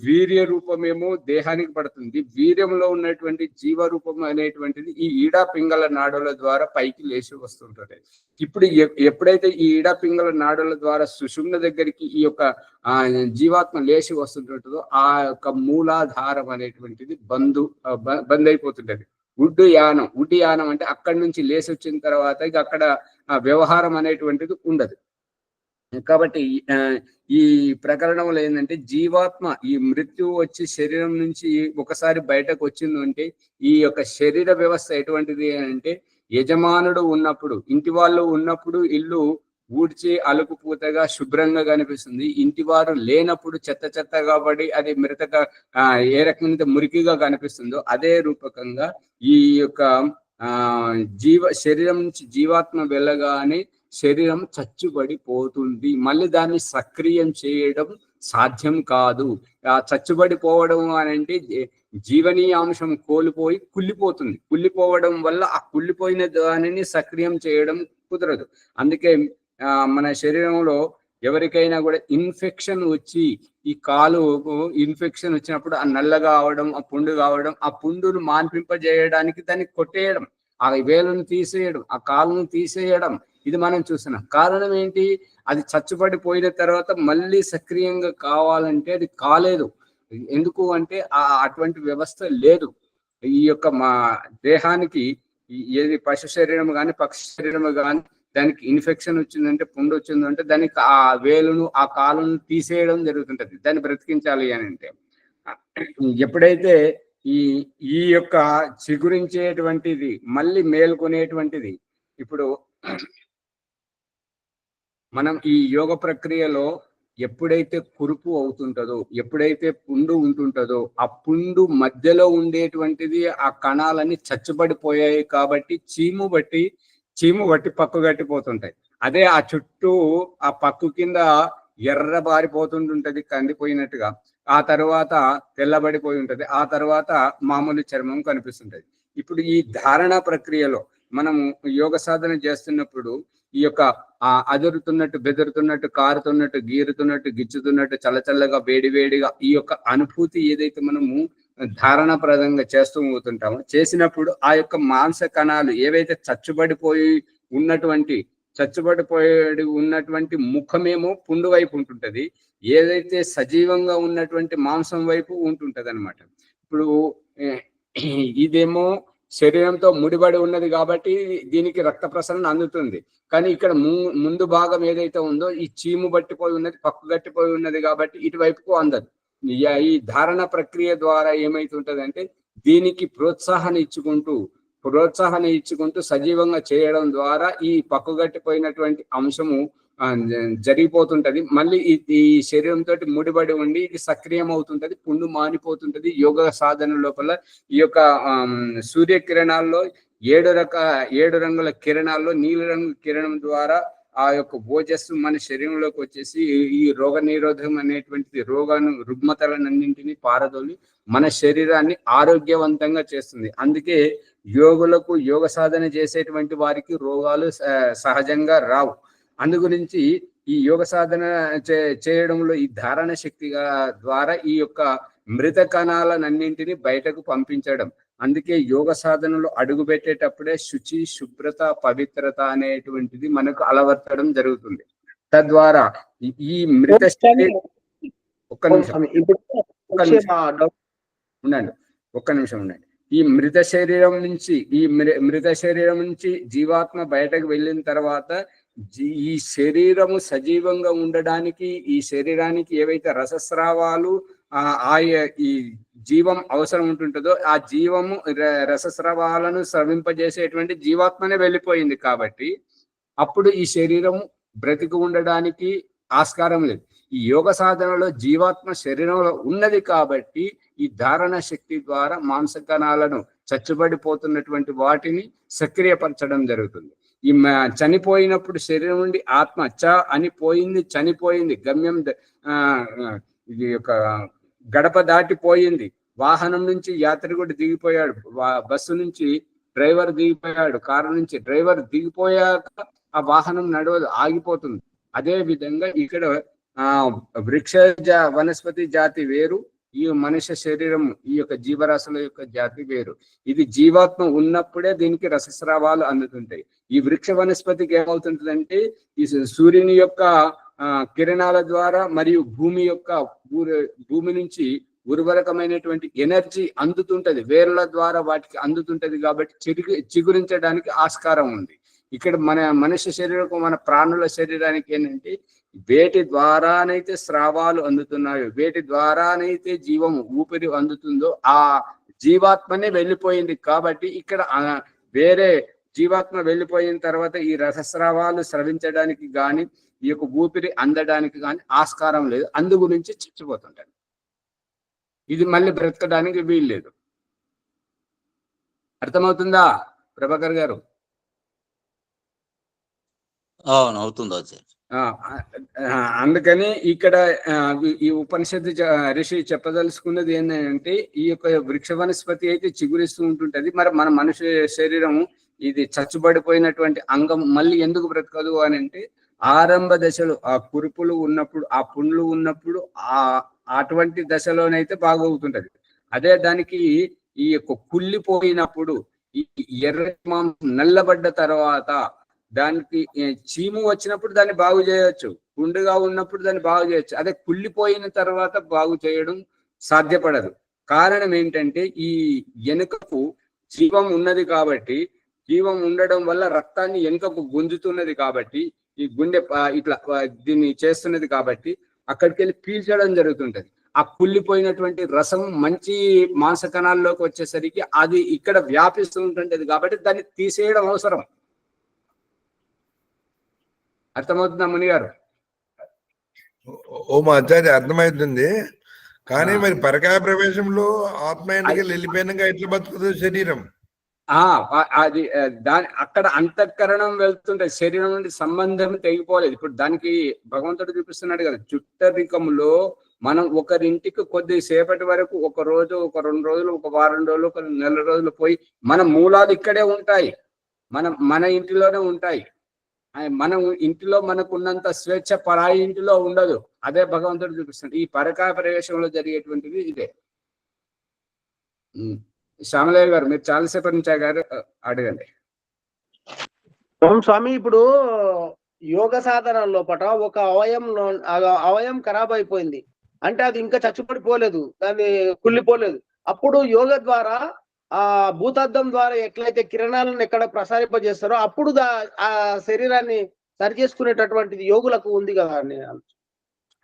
వీర్య రూపమేమో దేహానికి పడుతుంది. వీర్యంలో ఉన్నటువంటి జీవ రూపం అనేటువంటిది ఈ ఈడా పింగళ నాడుల ద్వారా పైకి లేచి వస్తుంటది. ఇప్పుడు ఎప్పుడైతే ఈ ఈడా పింగళ నాడుల ద్వారా సుషుమ్న దగ్గరికి ఈ యొక్క జీవాత్మ లేచి వస్తుంటుంటుందో ఆ యొక్క మూలాధారం అనేటువంటిది బంద్ అయిపోతుంటది. ఉడ్డియానం అంటే అక్కడి నుంచి లేచి వచ్చిన తర్వాత ఇక అక్కడ వ్యవహారం అనేటువంటిది ఉండదు. కాబట్టి ఈ ప్రకరణంలో ఏంటంటే జీవాత్మ ఈ మృత్యువు వచ్చి శరీరం నుంచి ఒకసారి బయటకు వచ్చింది అంటే ఈ యొక్క శరీర వ్యవస్థ ఎటువంటిది అంటే యజమానుడు ఉన్నప్పుడు, ఇంటి వాళ్ళు ఉన్నప్పుడు ఇల్లు ఊడ్చి అలుపు పూతగా శుభ్రంగా కనిపిస్తుంది. ఇంటి వారు లేనప్పుడు చెత్తగా పడి అది ఏ రకంగా మురికిగా కనిపిస్తుందో అదే రూపకంగా ఈ యొక్క శరీరం నుంచి జీవాత్మ వెళ్ళగానే శరీరం చచ్చుబడిపోతుంది. మళ్ళీ దాన్ని సక్రియం చేయడం సాధ్యం కాదు. ఆ చచ్చుబడిపోవడం అని అంటే జీవనీయాంశం కోల్పోయి కుళ్ళిపోతుంది. కుళ్ళిపోవడం వల్ల ఆ కుళ్ళిపోయిన దానిని సక్రియం చేయడం కుదరదు. అందుకే మన శరీరంలో ఎవరికైనా కూడా ఇన్ఫెక్షన్ వచ్చి ఈ కాలు ఇన్ఫెక్షన్ వచ్చినప్పుడు ఆ నల్లగా అవడం, ఆ పుండు కావడం, ఆ పుండును మాన్పింపజేయడానికి దాన్ని కొట్టేయడం, ఆ వేలును తీసేయడం, ఆ కాలును తీసేయడం, ఇది మనం చూస్తున్నాం. కారణం ఏంటి? అది చచ్చుబడిపోయిన తర్వాత మళ్ళీ సక్రియంగా కావాలంటే అది కాలేదు. ఎందుకు అంటే అటువంటి వ్యవస్థ లేదు. ఈ యొక్క మా దేహానికి ఏది పశు శరీరం కానీ పక్షి శరీరం కానీ దానికి ఇన్ఫెక్షన్ వచ్చిందంటే, పుండు వచ్చిందంటే దానికి ఆ వేలును ఆ కాలును తీసేయడం జరుగుతుంటది దాన్ని బ్రతికించాలి అని అంటే. ఎప్పుడైతే ఈ యొక్క చిగురించేటువంటిది మళ్ళీ మేల్కొనేటువంటిది, ఇప్పుడు మనం ఈ యోగ ప్రక్రియలో ఎప్పుడైతే కురుపు అవుతుంటుందో, ఎప్పుడైతే పుండు ఉంటుంటుందో ఆ పుండు మధ్యలో ఉండేటువంటిది ఆ కణాలన్నీ చచ్చుబడిపోయాయి కాబట్టి చీము బట్టి పక్కు గట్టిపోతుంటాయి. అదే ఆ చుట్టూ ఆ పక్కు కింద ఎర్రబారిపోతుంటుంటది కందిపోయినట్టుగా, ఆ తర్వాత తెల్లబడిపోయి ఉంటది, ఆ తర్వాత మామూలు చర్మం కనిపిస్తుంటది. ఇప్పుడు ఈ ధారణ ప్రక్రియలో మనము యోగ సాధన చేస్తున్నప్పుడు ఈ యొక్క అదురుతున్నట్టు, బెదురుతున్నట్టు, కారుతున్నట్టు, గీరుతున్నట్టు, గిచ్చుతున్నట్టు, చల్లచల్లగా, వేడివేడిగా ఈ యొక్క అనుభూతి ఏదైతే మనము ధారణప్రదంగా చేస్తూ పోతుంటామో, చేసినప్పుడు ఆ యొక్క మాంస కణాలు ఏవైతే చచ్చుబడిపోయి ఉన్నటువంటి ముఖమేమో పుండు వైపు ఉంటుంటది, ఏదైతే సజీవంగా ఉన్నటువంటి మాంసం వైపు ఉంటుంటది అనమాట. ఇప్పుడు ఇదేమో శరీరంతో ముడిపడి ఉన్నది కాబట్టి దీనికి రక్త ప్రసరణ అందుతుంది. కానీ ఇక్కడ ముందు భాగం ఏదైతే ఉందో ఈ చీము బట్టిపోయి ఉన్నది, పక్కు గట్టిపోయి ఉన్నది కాబట్టి ఇటువైపుకు అందదు. ఈ ధారణ ప్రక్రియ ద్వారా ఏమైతుంటది అంటే దీనికి ప్రోత్సాహాన్ని ఇచ్చుకుంటూ ప్రోత్సాహాన్ని ఇచ్చుకుంటూ సజీవంగా చేయడం ద్వారా ఈ పక్కగట్టిపోయినటువంటి అంశము జరిగిపోతుంటది. మళ్ళీ ఈ శరీరంతో ముడిపడి ఉండి ఇది సక్రియం అవుతుంటది, పుండు మానిపోతుంటది. యోగ సాధన లోపల ఈ యొక్క సూర్యకిరణాల్లో 7 రంగుల కిరణాల్లో నీలిరంగు కిరణం ద్వారా ఆ యొక్క ఓజస్సు మన శరీరంలోకి వచ్చేసి ఈ రోగ నిరోధకం అనేటువంటిది రుగ్మతలన్నింటినీ పారదోలి మన శరీరాన్ని ఆరోగ్యవంతంగా చేస్తుంది. అందుకే యోగులకు యోగ సాధన చేసేటువంటి వారికి రోగాలు సహజంగా రావు. అందు గురించి ఈ యోగ సాధన చేయడంలో ఈ ధారణ శక్తి ద్వారా ఈ యొక్క మృత కణాలన్నింటినీ బయటకు పంపించడం. అందుకే యోగ సాధనలో అడుగు పెట్టేటప్పుడే శుచి, శుభ్రత, పవిత్రత అనేటువంటిది మనకు అలవర్చడం జరుగుతుంది. తద్వారా ఈ మృత ఒక్క నిమిషం ఉండండి. ఈ మృత శరీరం నుంచి జీవాత్మ బయటకు వెళ్ళిన తర్వాత ఈ శరీరము సజీవంగా ఉండడానికి ఈ శరీరానికి ఏవైతే రసస్రావాలు ఈ జీవం అవసరం ఉంటుంటుందో ఆ జీవము రసస్రావాలను స్రవింపజేసేటువంటి జీవాత్మనే వెళ్ళిపోయింది. కాబట్టి అప్పుడు ఈ శరీరము బ్రతికి ఉండడానికి ఆస్కారం లేదు. ఈ యోగ సాధనలో జీవాత్మ శరీరంలో ఉన్నది కాబట్టి ఈ ధారణ శక్తి ద్వారా మాంసకణాలను చచ్చుబడిపోతున్నటువంటి వాటిని సక్రియపరచడం జరుగుతుంది. ఈ చనిపోయినప్పుడు శరీరం నుండి ఆత్మ అని పోయింది, చనిపోయింది, గమ్యం ఇది యొక్క గడప దాటిపోయింది. వాహనం నుంచి యాత్రికుడు దిగిపోయాడు, బస్సు నుంచి డ్రైవర్ దిగిపోయాడు, కారు నుంచి డ్రైవర్ దిగిపోయాక ఆ వాహనం నడవదు, ఆగిపోతుంది. అదే విధంగా ఇక్కడ వృక్ష వనస్పతి జాతి వేరు, ఈ మనుష్య శరీరం ఈ యొక్క జీవరాశుల యొక్క జాతి వేరు. ఇది జీవాత్మ ఉన్నప్పుడే దీనికి రసస్రావాలు అందుతుంటాయి. ఈ వృక్ష వనస్పతికి ఏమవుతుంటుందంటే ఈ సూర్యుని యొక్క కిరణాల ద్వారా మరియు భూమి నుంచి ఉర్వరకమైనటువంటి ఎనర్జీ అందుతుంటది, వేర్ల ద్వారా వాటికి అందుతుంటది. కాబట్టి చిగురించడానికి ఆస్కారం ఉంది. ఇక్కడ మన మనుష్య శరీరం, మన ప్రాణుల శరీరానికి ఏంటంటే వేటి ద్వారానైతే స్రావాలు అందుతున్నాయో, వేటి ద్వారానైతే జీవము ఊపిరి అందుతుందో ఆ జీవాత్మనే వెళ్ళిపోయింది. కాబట్టి ఇక్కడ వేరే జీవాత్మ వెళ్ళిపోయిన తర్వాత ఈ రసస్రావాలు స్రవించడానికి గాని ఈ యొక్క ఊపిరి అందడానికి కానీ ఆస్కారం లేదు. అందు గురించి చచ్చిపోతుంటాడు. ఇది మళ్ళీ బ్రతకడానికి వీలు లేదు. అర్థమవుతుందా ప్రభాకర్ గారు? అవుతుందా? అందుకని ఇక్కడ ఈ ఉపనిషత్తు ఋషి చెప్పదలుచుకున్నది ఏంటంటే ఈ యొక్క వృక్ష వనస్పతి అయితే చిగురిస్తూ ఉంటుంటది. మరి మన మనుష్య శరీరము ఇది చచ్చుబడిపోయినటువంటి అంగం మళ్ళీ ఎందుకు బ్రతకదు అని అంటే ఆరంభ దశలో ఆ కురుపులు ఉన్నప్పుడు, ఆ పుండ్లు ఉన్నప్పుడు అటువంటి దశలోనైతే బాగవుతుంటది. అదే దానికి ఈ యొక్క కుళ్ళిపోయినప్పుడు, ఈ ఎర్ర మాంసం నల్లబడ్డ తర్వాత దానికి చీము వచ్చినప్పుడు దాన్ని బాగు చేయొచ్చు, పుండుగా ఉన్నప్పుడు దాన్ని బాగు చేయొచ్చు. అదే కుళ్ళిపోయిన తర్వాత బాగు చేయడం సాధ్యపడదు. కారణం ఏంటంటే ఈ ఎనుకకు జీవం ఉన్నది కాబట్టి, జీవం ఉండడం వల్ల రక్తాన్ని వెనుకకు గుంజుతున్నది కాబట్టి, ఈ గుండె ఇట్లా దీన్ని చేస్తున్నది కాబట్టి అక్కడికి వెళ్ళి పీల్చడం జరుగుతుంటది. ఆ కుళ్ళిపోయినటువంటి రసం మంచి మాంసకణాల్లోకి వచ్చేసరికి అది ఇక్కడ వ్యాపిస్తూ ఉంటుంటది కాబట్టి దాన్ని తీసేయడం అవసరం. అర్థమవుతుందా ముని గారు? ఓ మా ఆచార్య అర్థమవుతుంది. కానీ మరి పరకాయ ప్రవేశంలో ఆత్మ వెళ్ళిపోయినాక ఎట్లా బతుకుతుంది శరీరం? అది దాని అక్కడ అంతఃకరణం వెళ్తుంటే శరీరం నుండి సంబంధం తెగిపోలేదు. ఇప్పుడు దానికి భగవంతుడు చూపిస్తున్నాడు కదా, చుట్టరికములో మనం ఒకరింటికి కొద్దిసేపటి వరకు, ఒక రోజు, ఒక 2 రోజులు, ఒక వారం రోజులు, ఒక నెల రోజులు పోయి మన మూలాలు ఇక్కడే ఉంటాయి, మన ఇంటిలోనే ఉంటాయి. మనం ఇంటిలో మనకున్నంత స్వేచ్ఛ పరాయి ఇంటిలో ఉండదు. అదే భగవంతుడు చూపిస్తున్నాడు. ఈ పరకాయ ప్రవేశంలో జరిగేటువంటిది ఇదే. శ్యామలయ్య గారు మీరు చాలాసేపటి నుంచి అడగండి. స్వామి, ఇప్పుడు యోగ సాధన లోపల ఒక అవయం ఖరాబ్ అయిపోయింది అంటే అది ఇంకా చచ్చుపడిపోలేదు, దాన్ని కుళ్ళిపోలేదు. అప్పుడు యోగ ద్వారా ఆ భూతద్దం ద్వారా ఎట్లయితే కిరణాలను ఎక్కడ ప్రసారింపజేస్తారో అప్పుడు ఆ శరీరాన్ని సరి చేసుకునేటటువంటిది యోగులకు ఉంది కదా అని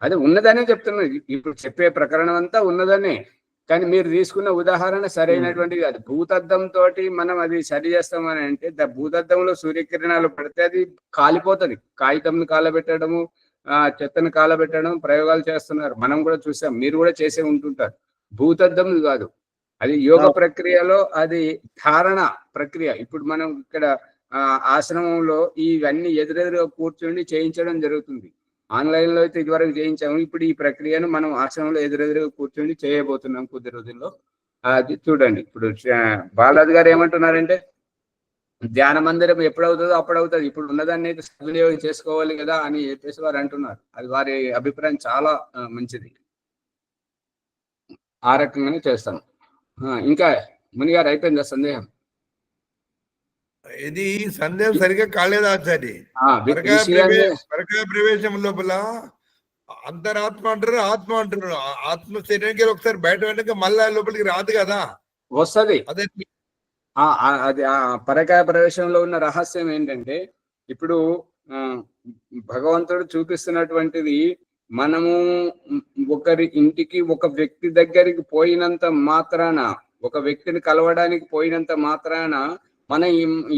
అది ఉన్నదనే చెప్తున్నా. ఇప్పుడు చెప్పే ప్రకరణం అంతా ఉన్నదనే. కానీ మీరు తీసుకున్న ఉదాహరణ సరైనటువంటిది కాదు. భూతద్దం తోటి మనం అది సరి చేస్తామని అంటే భూతద్దంలో సూర్యకిరణాలు పడితే అది కాలిపోతుంది. కాగితంను కాలబెట్టడము, చెత్తను కాలబెట్టడం ప్రయోగాలు చేస్తున్నారు. మనం కూడా చూసాం, మీరు కూడా చేసే ఉంటుంటారు. భూతద్దం కాదు, అది యోగ ప్రక్రియలో అది ధారణ ప్రక్రియ. ఇప్పుడు మనం ఇక్కడ ఆశ్రమంలో ఇవన్నీ ఎదురెదురుగా కూర్చొని చేయించడం జరుగుతుంది. ఆన్లైన్ లో అయితే ఇదివరకు చేయించాము. ఇప్పుడు ఈ ప్రక్రియను మనం ఆశ్రమంలో ఎదురెదురుగా కూర్చొని చేయబోతున్నాం కొద్ది రోజుల్లో. అది చూడండి. ఇప్పుడు బాలాజీ గారు ఏమంటున్నారంటే ధ్యాన మందిరం ఎప్పుడవుతుందో అప్పుడవుతుంది, ఇప్పుడు ఉన్నదాన్ని అయితే సద్వినియోగం చేసుకోవాలి కదా అని చెప్పేసి వారు అంటున్నారు. అది వారి అభిప్రాయం చాలా మంచిది. ఆ రకంగానే చేస్తాను. ఇంకా మునిగారు అయిపోయిందా సందేహం? ఇది సందేహం సరిగా కాలేదా ఆచార్య? పరకాయ ప్రవేశం లోపల అంతరాత్మ అంటారు, ఆత్మ అంటారు. ఆత్మ శరీరానికి ఒకసారి బయట వెంటనే మళ్ళా లోపలికి రాదు కదా, వస్తుంది. అదే అది పరకాయ ప్రవేశంలో ఉన్న రహస్యం ఏంటంటే, ఇప్పుడు భగవంతుడు చూపిస్తున్నటువంటిది, మనము ఒకరి ఇంటికి ఒక వ్యక్తి దగ్గరికి పోయినంత మాత్రాన, ఒక వ్యక్తిని కలవడానికి పోయినంత మాత్రాన మన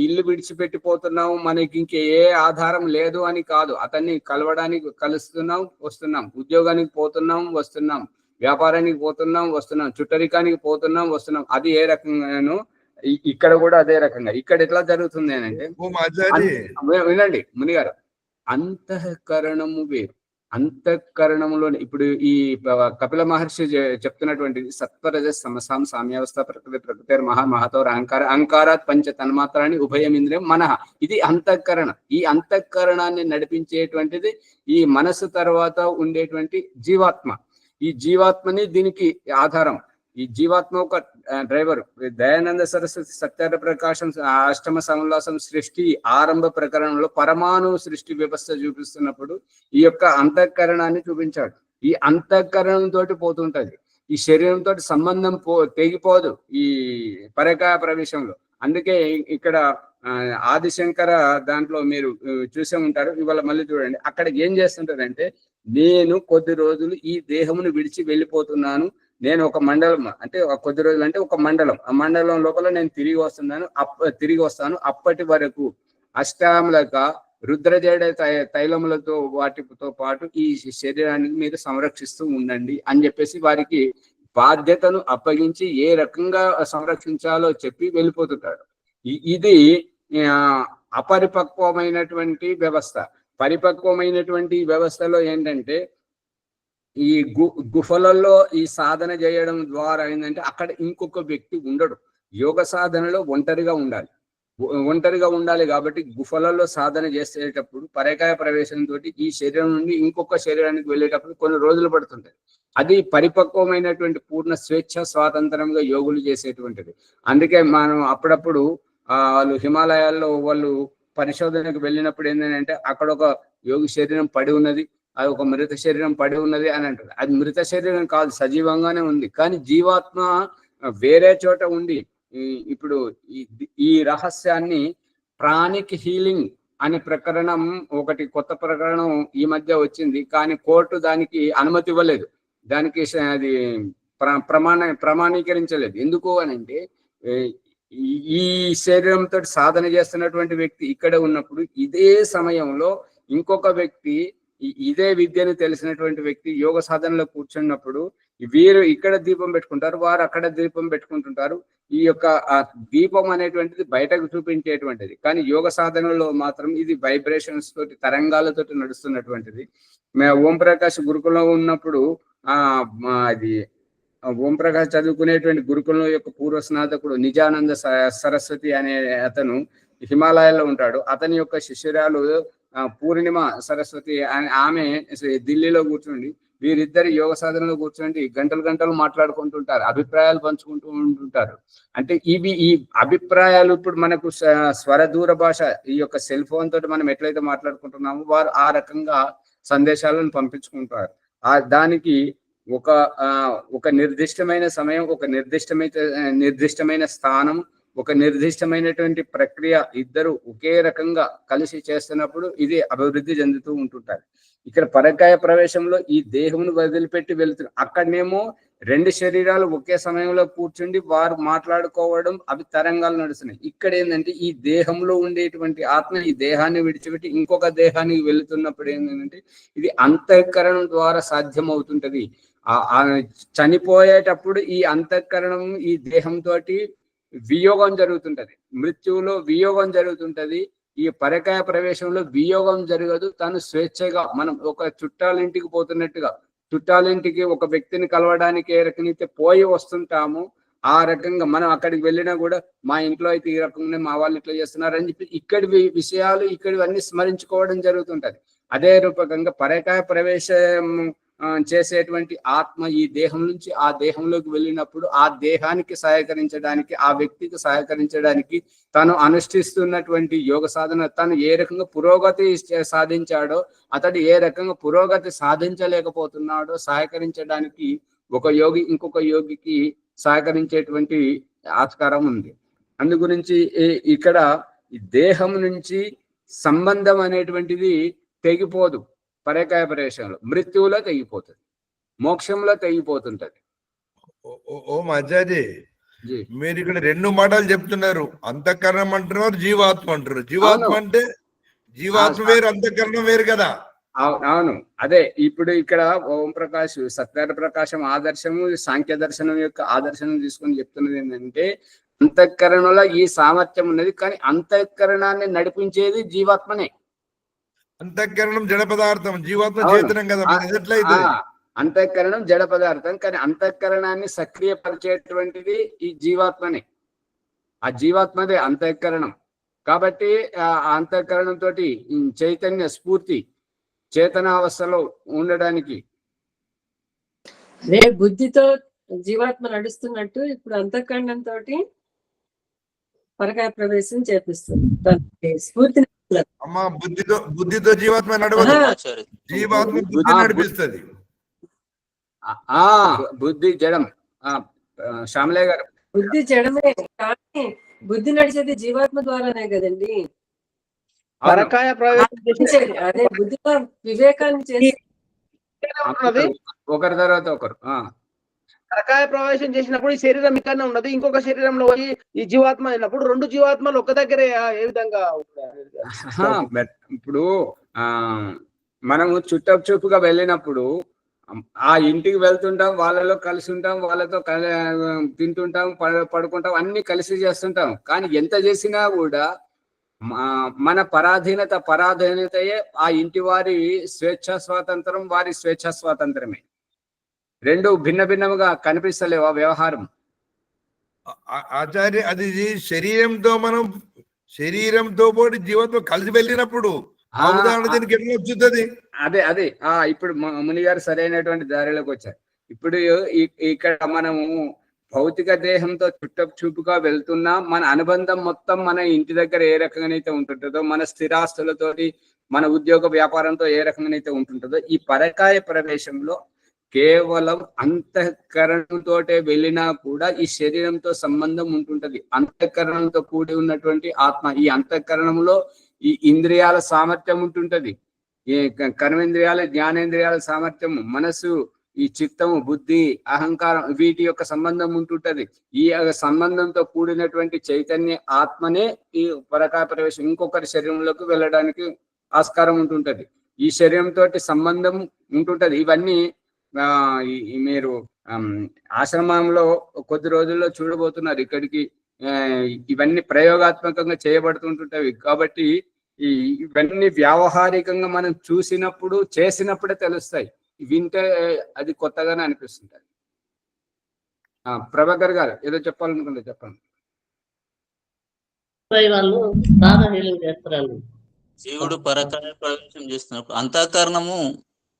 ఇల్లు విడిచిపెట్టిపోతున్నాము, మనకి ఇంకే ఏ ఆధారం లేదు అని కాదు. అతన్ని కలవడానికి కలుస్తున్నాం, వస్తున్నాం. ఉద్యోగానికి పోతున్నాం, వస్తున్నాం. వ్యాపారానికి పోతున్నాం, వస్తున్నాం. చుట్టరికానికి పోతున్నాం, వస్తున్నాం. అది ఏ రకంగానో ఇక్కడ కూడా అదే రకంగా. ఇక్కడ ఎట్లా జరుగుతుంది అని అంటే, వినండి మునిగారు, అంతఃకరణము వేరు. అంతఃకరణములో ఇప్పుడు ఈ కపిల మహర్షి చెప్తున్నటువంటిది సత్వరజ సమసాం సామ్యావస్థ ప్రకృతి మహాతోర అహంకారాత్ పంచ తన్మాత్రాన్ని ఉభయమింద్రియం మనః. ఇది అంతఃకరణ. ఈ అంతఃకరణాన్ని నడిపించేటువంటిది ఈ మనసు తర్వాత ఉండేటువంటి జీవాత్మ. ఈ జీవాత్మని దీనికి ఆధారం. ఈ జీవాత్మ ఒక డ్రైవర్. దయానంద సరస్వతి సత్యార ప్రకాశం అష్టమ సమోల్లాసం సృష్టి ఆరంభ ప్రకరణంలో పరమాణు సృష్టి వ్యవస్థ చూపిస్తున్నప్పుడు ఈ యొక్క అంతఃకరణాన్ని చూపించాడు. ఈ అంతఃకరణంతో పోతుంటది. ఈ శరీరంతో సంబంధం తెగిపోదు ఈ పరకాయ ప్రవేశంలో. అందుకే ఇక్కడ ఆదిశంకర దాంట్లో మీరు చూసే ఉంటారు. ఇవాళ మళ్ళీ చూడండి, అక్కడ ఏం చేస్తుంటారంటే, నేను కొద్ది రోజులు ఈ దేహమును విడిచి వెళ్ళిపోతున్నాను, నేను ఒక మండలం అంటే కొద్ది రోజులు అంటే ఒక మండలం, ఆ మండలం లోపల నేను తిరిగి వస్తాను. అప్పటి వరకు అష్టాములక రుద్రజేడ తైలములతో వాటితో పాటు ఈ శరీరానికి మీరు సంరక్షిస్తూ ఉండండి అని చెప్పేసి వారికి బాధ్యతను అప్పగించి ఏ రకంగా సంరక్షించాలో చెప్పి వెళ్ళిపోతుంటాడు. ఇది అపరిపక్వమైనటువంటి వ్యవస్థ. పరిపక్వమైనటువంటి వ్యవస్థలో ఏంటంటే, ఈ గుఫలలో ఈ సాధన చేయడం ద్వారా ఏంటంటే అక్కడ ఇంకొక వ్యక్తి ఉండడు. యోగ సాధనలో ఒంటరిగా ఉండాలి కాబట్టి గుఫలలో సాధన చేసేటప్పుడు పరకాయ ప్రవేశంతో ఈ శరీరం నుండి ఇంకొక శరీరానికి వెళ్ళేటప్పుడు కొన్ని రోజులు పడుతుంటాయి. అది పరిపక్వమైనటువంటి పూర్ణ స్వేచ్ఛ స్వాతంత్రంగా యోగులు చేసేటువంటిది. అందుకే మనం అప్పుడప్పుడు వాళ్ళు హిమాలయాల్లో వాళ్ళు పరిశోధనకు వెళ్ళినప్పుడు ఏంటంటే, అక్కడ ఒక యోగి శరీరం పడి ఉన్నది, అది ఒక మృత శరీరం పడి ఉన్నది అని అంటారు. అది మృత శరీరం కాదు, సజీవంగానే ఉంది. కానీ జీవాత్మ వేరే చోట ఉంది. ఇప్పుడు ఈ రహస్యాన్ని ప్రాణిక్ హీలింగ్ అనే ప్రకరణం ఒకటి కొత్త ప్రకరణం ఈ మధ్య వచ్చింది. కానీ కోర్టు దానికి అనుమతి ఇవ్వలేదు, దానికి అది ప్రమాణీకరించలేదు. ఎందుకు అని అంటే, ఈ శరీరంతో సాధన చేస్తున్నటువంటి వ్యక్తి ఇక్కడ ఉన్నప్పుడు ఇదే సమయంలో ఇంకొక వ్యక్తి ఇదే విద్యను తెలిసినటువంటి వ్యక్తి యోగ సాధనలో కూర్చున్నప్పుడు వీరు ఇక్కడ దీపం పెట్టుకుంటారు, వారు అక్కడ దీపం పెట్టుకుంటుంటారు. ఈ యొక్క దీపం అనేటువంటిది బయటకు చూపించేటువంటిది. కానీ యోగ సాధనలో మాత్రం ఇది వైబ్రేషన్స్ తోటి, తరంగాలతోటి నడుస్తున్నటువంటిది. ఓం ప్రకాష్ గురుకులంలో ఉన్నప్పుడు అది ఓం ప్రకాష్ చదువుకునేటువంటి గురుకులం యొక్క పూర్వ స్నాతకుడు నిజానంద సరస్వతి అనే అతను హిమాలయాల్లో ఉంటాడు. అతని యొక్క శిష్యురాలు పూర్ణిమ సరస్వతి ఆమె ఢిల్లీలో కూర్చోండి, వీరిద్దరు యోగ సాధనలో కూర్చోండి గంటలు మాట్లాడుకుంటుంటారు, అభిప్రాయాలు పంచుకుంటూ ఉంటుంటారు. అంటే ఈ అభిప్రాయాలు ఇప్పుడు మనకు స్వరదూర భాష, ఈ యొక్క సెల్ ఫోన్ తోటి మనం ఎట్లయితే మాట్లాడుకుంటున్నామో వారు ఆ రకంగా సందేశాలను పంపించుకుంటారు. దానికి ఒక నిర్దిష్టమైన సమయం, ఒక నిర్దిష్టమైన స్థానం, ఒక నిర్దిష్టమైనటువంటి ప్రక్రియ ఇద్దరు ఒకే రకంగా కలిసి చేస్తున్నప్పుడు ఇది అభివృద్ధి చెందుతూ ఉంటుంటారు. ఇక్కడ పరకాయ ప్రవేశంలో ఈ దేహమును వదిలిపెట్టి వెళ్తున్నారు. అక్కడనేమో రెండు శరీరాలు ఒకే సమయంలో కూర్చుండి వారు మాట్లాడుకోవడం, అవి తరంగాలు నడుస్తున్నాయి. ఇక్కడ ఏంటంటే ఈ దేహంలో ఉండేటువంటి ఆత్మ ఈ దేహాన్ని విడిచిపెట్టి ఇంకొక దేహానికి వెళుతున్నప్పుడు ఏంటంటే ఇది అంతఃకరణం ద్వారా సాధ్యం అవుతుంటది. చనిపోయేటప్పుడు ఈ అంతఃకరణం ఈ దేహంతో వియోగం జరుగుతుంటది, మృత్యువులో వియోగం జరుగుతుంటది. ఈ పరకాయ ప్రవేశంలో వియోగం జరగదు. తను స్వేచ్ఛగా మనం ఒక చుట్టాలింటికి పోతున్నట్టుగా, చుట్టాలింటికి ఒక వ్యక్తిని కలవడానికి ఏ రకమైతే పోయి వస్తుంటామో ఆ రకంగా మనం అక్కడికి వెళ్ళినా కూడా మా ఇంట్లో అయితే ఈ రకంగా మా వాళ్ళు ఇట్లా చేస్తున్నారు అని చెప్పి ఇక్కడి విషయాలు ఇక్కడివన్నీ స్మరించుకోవడం జరుగుతుంటది. అదే రూపకంగా పరకాయ ప్రవేశం చేసేటువంటి ఆత్మ ఈ దేహం నుంచి ఆ దేహంలోకి వెళ్ళినప్పుడు ఆ దేహానికి సహకరించడానికి, ఆ వ్యక్తికి సహకరించడానికి తను అనుష్ఠిస్తున్నటువంటి యోగ సాధన, తను ఏ రకంగా పురోగతి సాధించాడో, అతడు ఏ రకంగా పురోగతి సాధించలేకపోతున్నాడో సహకరించడానికి ఒక యోగి ఇంకొక యోగికి సహకరించేటువంటి ఆస్కారం ఉంది. అందు గురించి ఇక్కడ దేహం నుంచి సంబంధం అనేటువంటిది తెగిపోదు. పరకాయ ప్రవేశంలో మృత్యువులో తెగిపోతుంది, మోక్షంలో తెగిపోతుంటది. ఓ మజాజీ, మీరు ఇక్కడ రెండు మాటలు చెప్తున్నారు. అంతఃకరణం అంటున్నారు, జీవాత్మ అంటున్నారు. జీవాత్మ అంటే జీవాత్మ వేరు, అంతఃకరణం వేరు కదా. అవును, అదే ఇప్పుడు ఇక్కడ ఓం ప్రకాష్ సత్యార ప్రకాశం ఆదర్శము సాంఖ్య దర్శనం యొక్క ఆదర్శనం తీసుకొని చెప్తున్నది ఏంటంటే అంతఃకరణలో ఈ సామర్థ్యం ఉన్నది, కానీ అంతఃకరణాన్ని నడిపించేది జీవాత్మనే. అంతఃకరణం జడ పదార్థం, జీవాత్మ చేతనం కదా. ఎట్లయితే అంతఃకరణం జడ పదార్థం, కానీ అంతఃకరణాన్ని సక్రియపరిచేటువంటిది ఈ జీవాత్మనే. ఆ జీవాత్మదే అంతఃకరణం. కాబట్టి ఆ అంతఃకరణంతో చైతన్య స్ఫూర్తి చేతనావస్థలో ఉండడానికి అదే బుద్ధితో జీవాత్మ నడుస్తున్నట్టు ఇప్పుడు అంతఃకరణంతో పరకాయ ప్రవేశం చేపిస్తుంది. స్ఫూర్తి అమ్మా బుద్ధితో జీవాత్మ నడవదు, జీవాత్మ బుద్ధి నడిపిస్తుంది. బుద్ధి జడం. శ్యామలయ్య గారు, బుద్ధి జడమే, కానీ బుద్ధి నడిచేది జీవాత్మ ద్వారానే కదండి. పరకాయ ప్రవేశం అదే బుద్ధితో వివేకాన్ని చేసి ఒకరి తర్వాత ఒకరు పరకాయ ప్రవేశం చేసినప్పుడు ఈ శరీరం ఇక్కడనే ఉన్నది, ఇంకొక శరీరంలో పోయి ఈ జీవాత్మ అయినప్పుడు రెండు జీవాత్మలు ఒక దగ్గరే ఏ విధంగా ఇప్పుడు మనము చూపుగా వెళ్ళినప్పుడు ఆ ఇంటికి వెళ్తుంటాం, వాళ్ళలో కలిసి ఉంటాం, వాళ్ళతో తింటుంటాం, పడుకుంటాం, అన్ని కలిసి చేస్తుంటాం. కానీ ఎంత చేసినా కూడా మన పరాధీనతయే ఆ ఇంటి వారి స్వేచ్ఛా స్వాతంత్రం, వారి స్వేచ్ఛా స్వాతంత్రమే. రెండు భిన్న భిన్నముగా కనిపిస్తలేవు ఆ వ్యవహారం. ఆచార్య, అది శరీరంతో పాటు జీవాత్మ కలిసి వెళ్ళినప్పుడు దీనికి ఎట్లా వచ్చుతుంది? అదే ఇప్పుడు ముని గారు సరైనటువంటి దారిలోకి వచ్చారు. ఇప్పుడు ఇక్కడ మనము భౌతిక దేహంతో చూపుగా వెళ్తున్నా మన అనుబంధం మొత్తం మన ఇంటి దగ్గర ఏ రకంగానైతే ఉంటుంటుందో, మన స్థిరాస్తులతోటి మన ఉద్యోగ వ్యాపారంతో ఏ రకంగానైతే ఉంటుంటుందో, ఈ పరకాయ ప్రవేశంలో కేవలం అంతఃకరణంతో వెళ్ళినా కూడా ఈ శరీరంతో సంబంధం ఉంటుంటది. అంతఃకరణంతో కూడి ఉన్నటువంటి ఆత్మ, ఈ అంతఃకరణంలో ఈ ఇంద్రియాల సామర్థ్యం ఉంటుంటది, ఈ కర్మేంద్రియాల జ్ఞానేంద్రియాల సామర్థ్యం, మనసు, ఈ చిత్తము, బుద్ధి, అహంకారం, వీటి యొక్క సంబంధం ఉంటుంటది. ఈ సంబంధంతో కూడినటువంటి చైతన్య ఆత్మనే ఈ పరకాయ ప్రవేశం ఇంకొకరి శరీరంలోకి వెళ్ళడానికి ఆస్కారం ఉంటుంటది. ఈ శరీరంతో సంబంధం ఉంటుంటది. ఇవన్నీ మీరు ఆశ్రమంలో కొద్ది రోజుల్లో చూడబోతున్నారు. ఇక్కడికి ఇవన్నీ ప్రయోగాత్మకంగా చేయబడుతుంటుంటవి. కాబట్టి ఇవన్నీ వ్యావహారికంగా మనం చూసినప్పుడు, చేసినప్పుడే తెలుస్తాయి. వింటే అది కొత్తగానే అనిపిస్తుంటది. ప్రభాకర్ గారు ఏదో చెప్పాలనుకుంటే చెప్పండి. జీవుడు పరకాయ ప్రవేశం చేస్తున్నప్పుడు అంతఃకరణము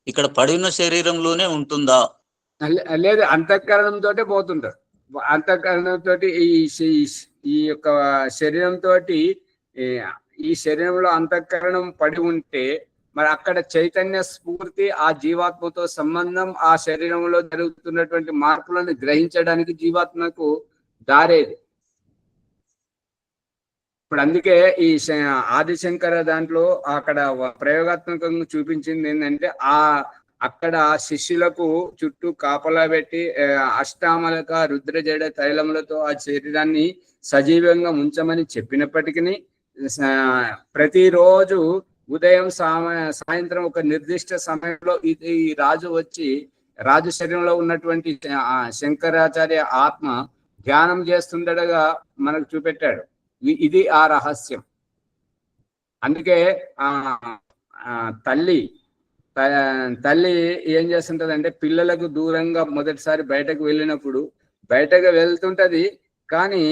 ఇక్కడ పడిన శరీరంలోనే ఉంటుందా? లేదు, అంతఃకరణంతో పోతుంటారు. అంతఃకరణంతో ఈ యొక్క శరీరంతో ఈ శరీరంలో అంతఃకరణం పడి ఉంటే మరి అక్కడ చైతన్య స్ఫూర్తి, ఆ జీవాత్మతో సంబంధం, ఆ శరీరంలో జరుగుతున్నటువంటి మార్పులను గ్రహించడానికి జీవాత్మకు దారేది. ఇప్పుడు అందుకే ఈ ఆదిశంకర దాంట్లో అక్కడ ప్రయోగాత్మకంగా చూపించింది ఏంటంటే అక్కడ శిష్యులకు చుట్టూ కాపలా పెట్టి అష్టామలక రుద్రజడ తైలములతో ఆ శరీరాన్ని సజీవంగా ఉంచమని చెప్పినప్పటికీ ప్రతిరోజు ఉదయం సాయంత్రం ఒక నిర్దిష్ట సమయంలో ఈ రాజు వచ్చి రాజు శరీరంలో ఉన్నటువంటి శంకరాచార్య ఆత్మ ధ్యానం చేస్తుండగా మనకు చూపెట్టాడు. ఇది ఆ రహస్యం. అందుకే తల్లి ఏం చేస్తుంటదంటే పిల్లలకు దూరంగా మొదటిసారి బయటకు వెళ్ళినప్పుడు బయటకు వెళ్తుంటది, కానీ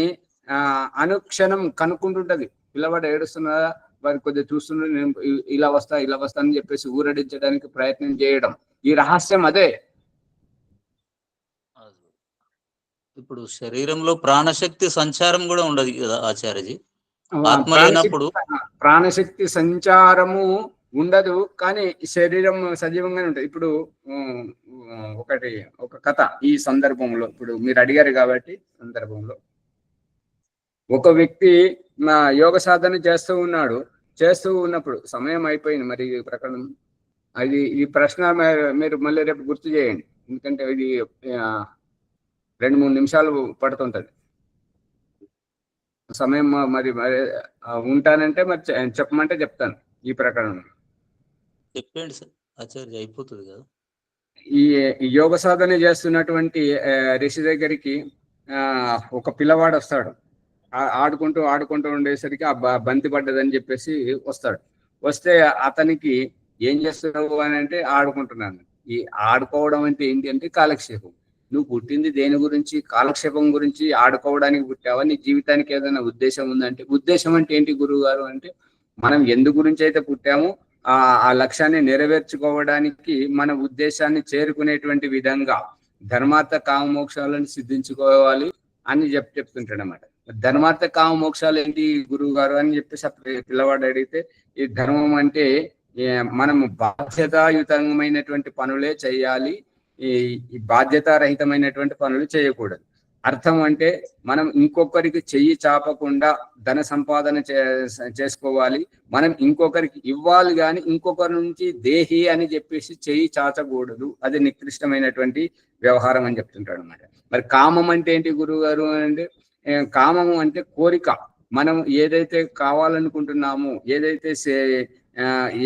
అనుక్షణం కనుక్కుంటుంటది. పిల్లవాడు ఏడుస్తున్నదా, వారి కొద్దిగా చూస్తుండే, నేను ఇలా వస్తా అని చెప్పేసి ఊరడించడానికి ప్రయత్నం చేయడం. ఈ రహస్యం అదే. ఇప్పుడు శరీరంలో ప్రాణశక్తి సంచారం కూడా ఉండదు కదా ఆచార్యజీ? ఆత్మ లేనప్పుడు ప్రాణశక్తి సంచారము ఉండదు, కానీ శరీరం సజీవంగానే ఉంటుంది. ఇప్పుడు ఒక కథ ఈ సందర్భంలో, ఇప్పుడు మీరు అడిగారు కాబట్టి సందర్భంలో ఒక వ్యక్తి యోగ సాధన చేస్తూ ఉన్నప్పుడు సమయం అయిపోయింది. మరి ఈ ప్రకరణం ఈ ప్రశ్న మీరు మళ్ళీ రేపు గుర్తు చేయండి, ఎందుకంటే ఇది 2-3 నిమిషాలు పడుతుంటది సమయం. మరి ఉంటానంటే మరి చెప్పమంటే చెప్తాను. ఈ ప్రకరణం చెప్పండి సార్, ఆచార్య అయిపోతుంది కదా. ఈ యోగ సాధన చేస్తున్నటువంటి ఋషి దగ్గరికి ఒక పిల్లవాడు వస్తాడు. ఆడుకుంటూ ఉండేసరికి ఆ బంతి పడ్డదని చెప్పేసి వస్తాడు. వస్తే అతనికి ఏం చేస్తున్నావు అని అంటే ఆడుకుంటున్నాను. ఈ ఆడుకోవడం అంటే ఏంటి అంటే కాలక్షేపం. నువ్వు పుట్టింది దేని గురించి? కాలక్షేపం గురించి. ఆడుకోవడానికి పుట్టావా? నీ జీవితానికి ఏదైనా ఉద్దేశం ఉందంటే, ఉద్దేశం అంటే ఏంటి గురువు గారు అంటే, మనం ఎందు గురించి అయితే పుట్టామో ఆ లక్ష్యాన్ని నెరవేర్చుకోవడానికి మన ఉద్దేశాన్ని చేరుకునేటువంటి విధంగా ధర్మార్థ కామమోక్షాలను సిద్ధించుకోవాలి అని చెప్తుంటాడు అన్నమాట. ధర్మార్థ కామమోక్షాలు ఏంటి గురువు గారు అని చెప్పేసి పిల్లవాడు అడిగితే, ఈ ధర్మం అంటే మనము బాధ్యతాయుతమైనటువంటి పనులే చేయాలి, ఈ బాధ్యతారహితమైనటువంటి పనులు చేయకూడదు. అర్థం అంటే మనం ఇంకొకరికి చెయ్యి చాపకుండా ధన సంపాదన చేసుకోవాలి, మనం ఇంకొకరికి ఇవ్వాలి, కానీ ఇంకొకరి నుంచి దేహి అని చెప్పేసి చెయ్యి చాచకూడదు. అది నికృష్టమైనటువంటి వ్యవహారం అని చెప్తుంటాడు అన్నమాట. మరి కామం అంటే ఏంటి గురువు గారు అంటే, కామము అంటే కోరిక. మనం ఏదైతే కావాలనుకుంటున్నామో, ఏదైతే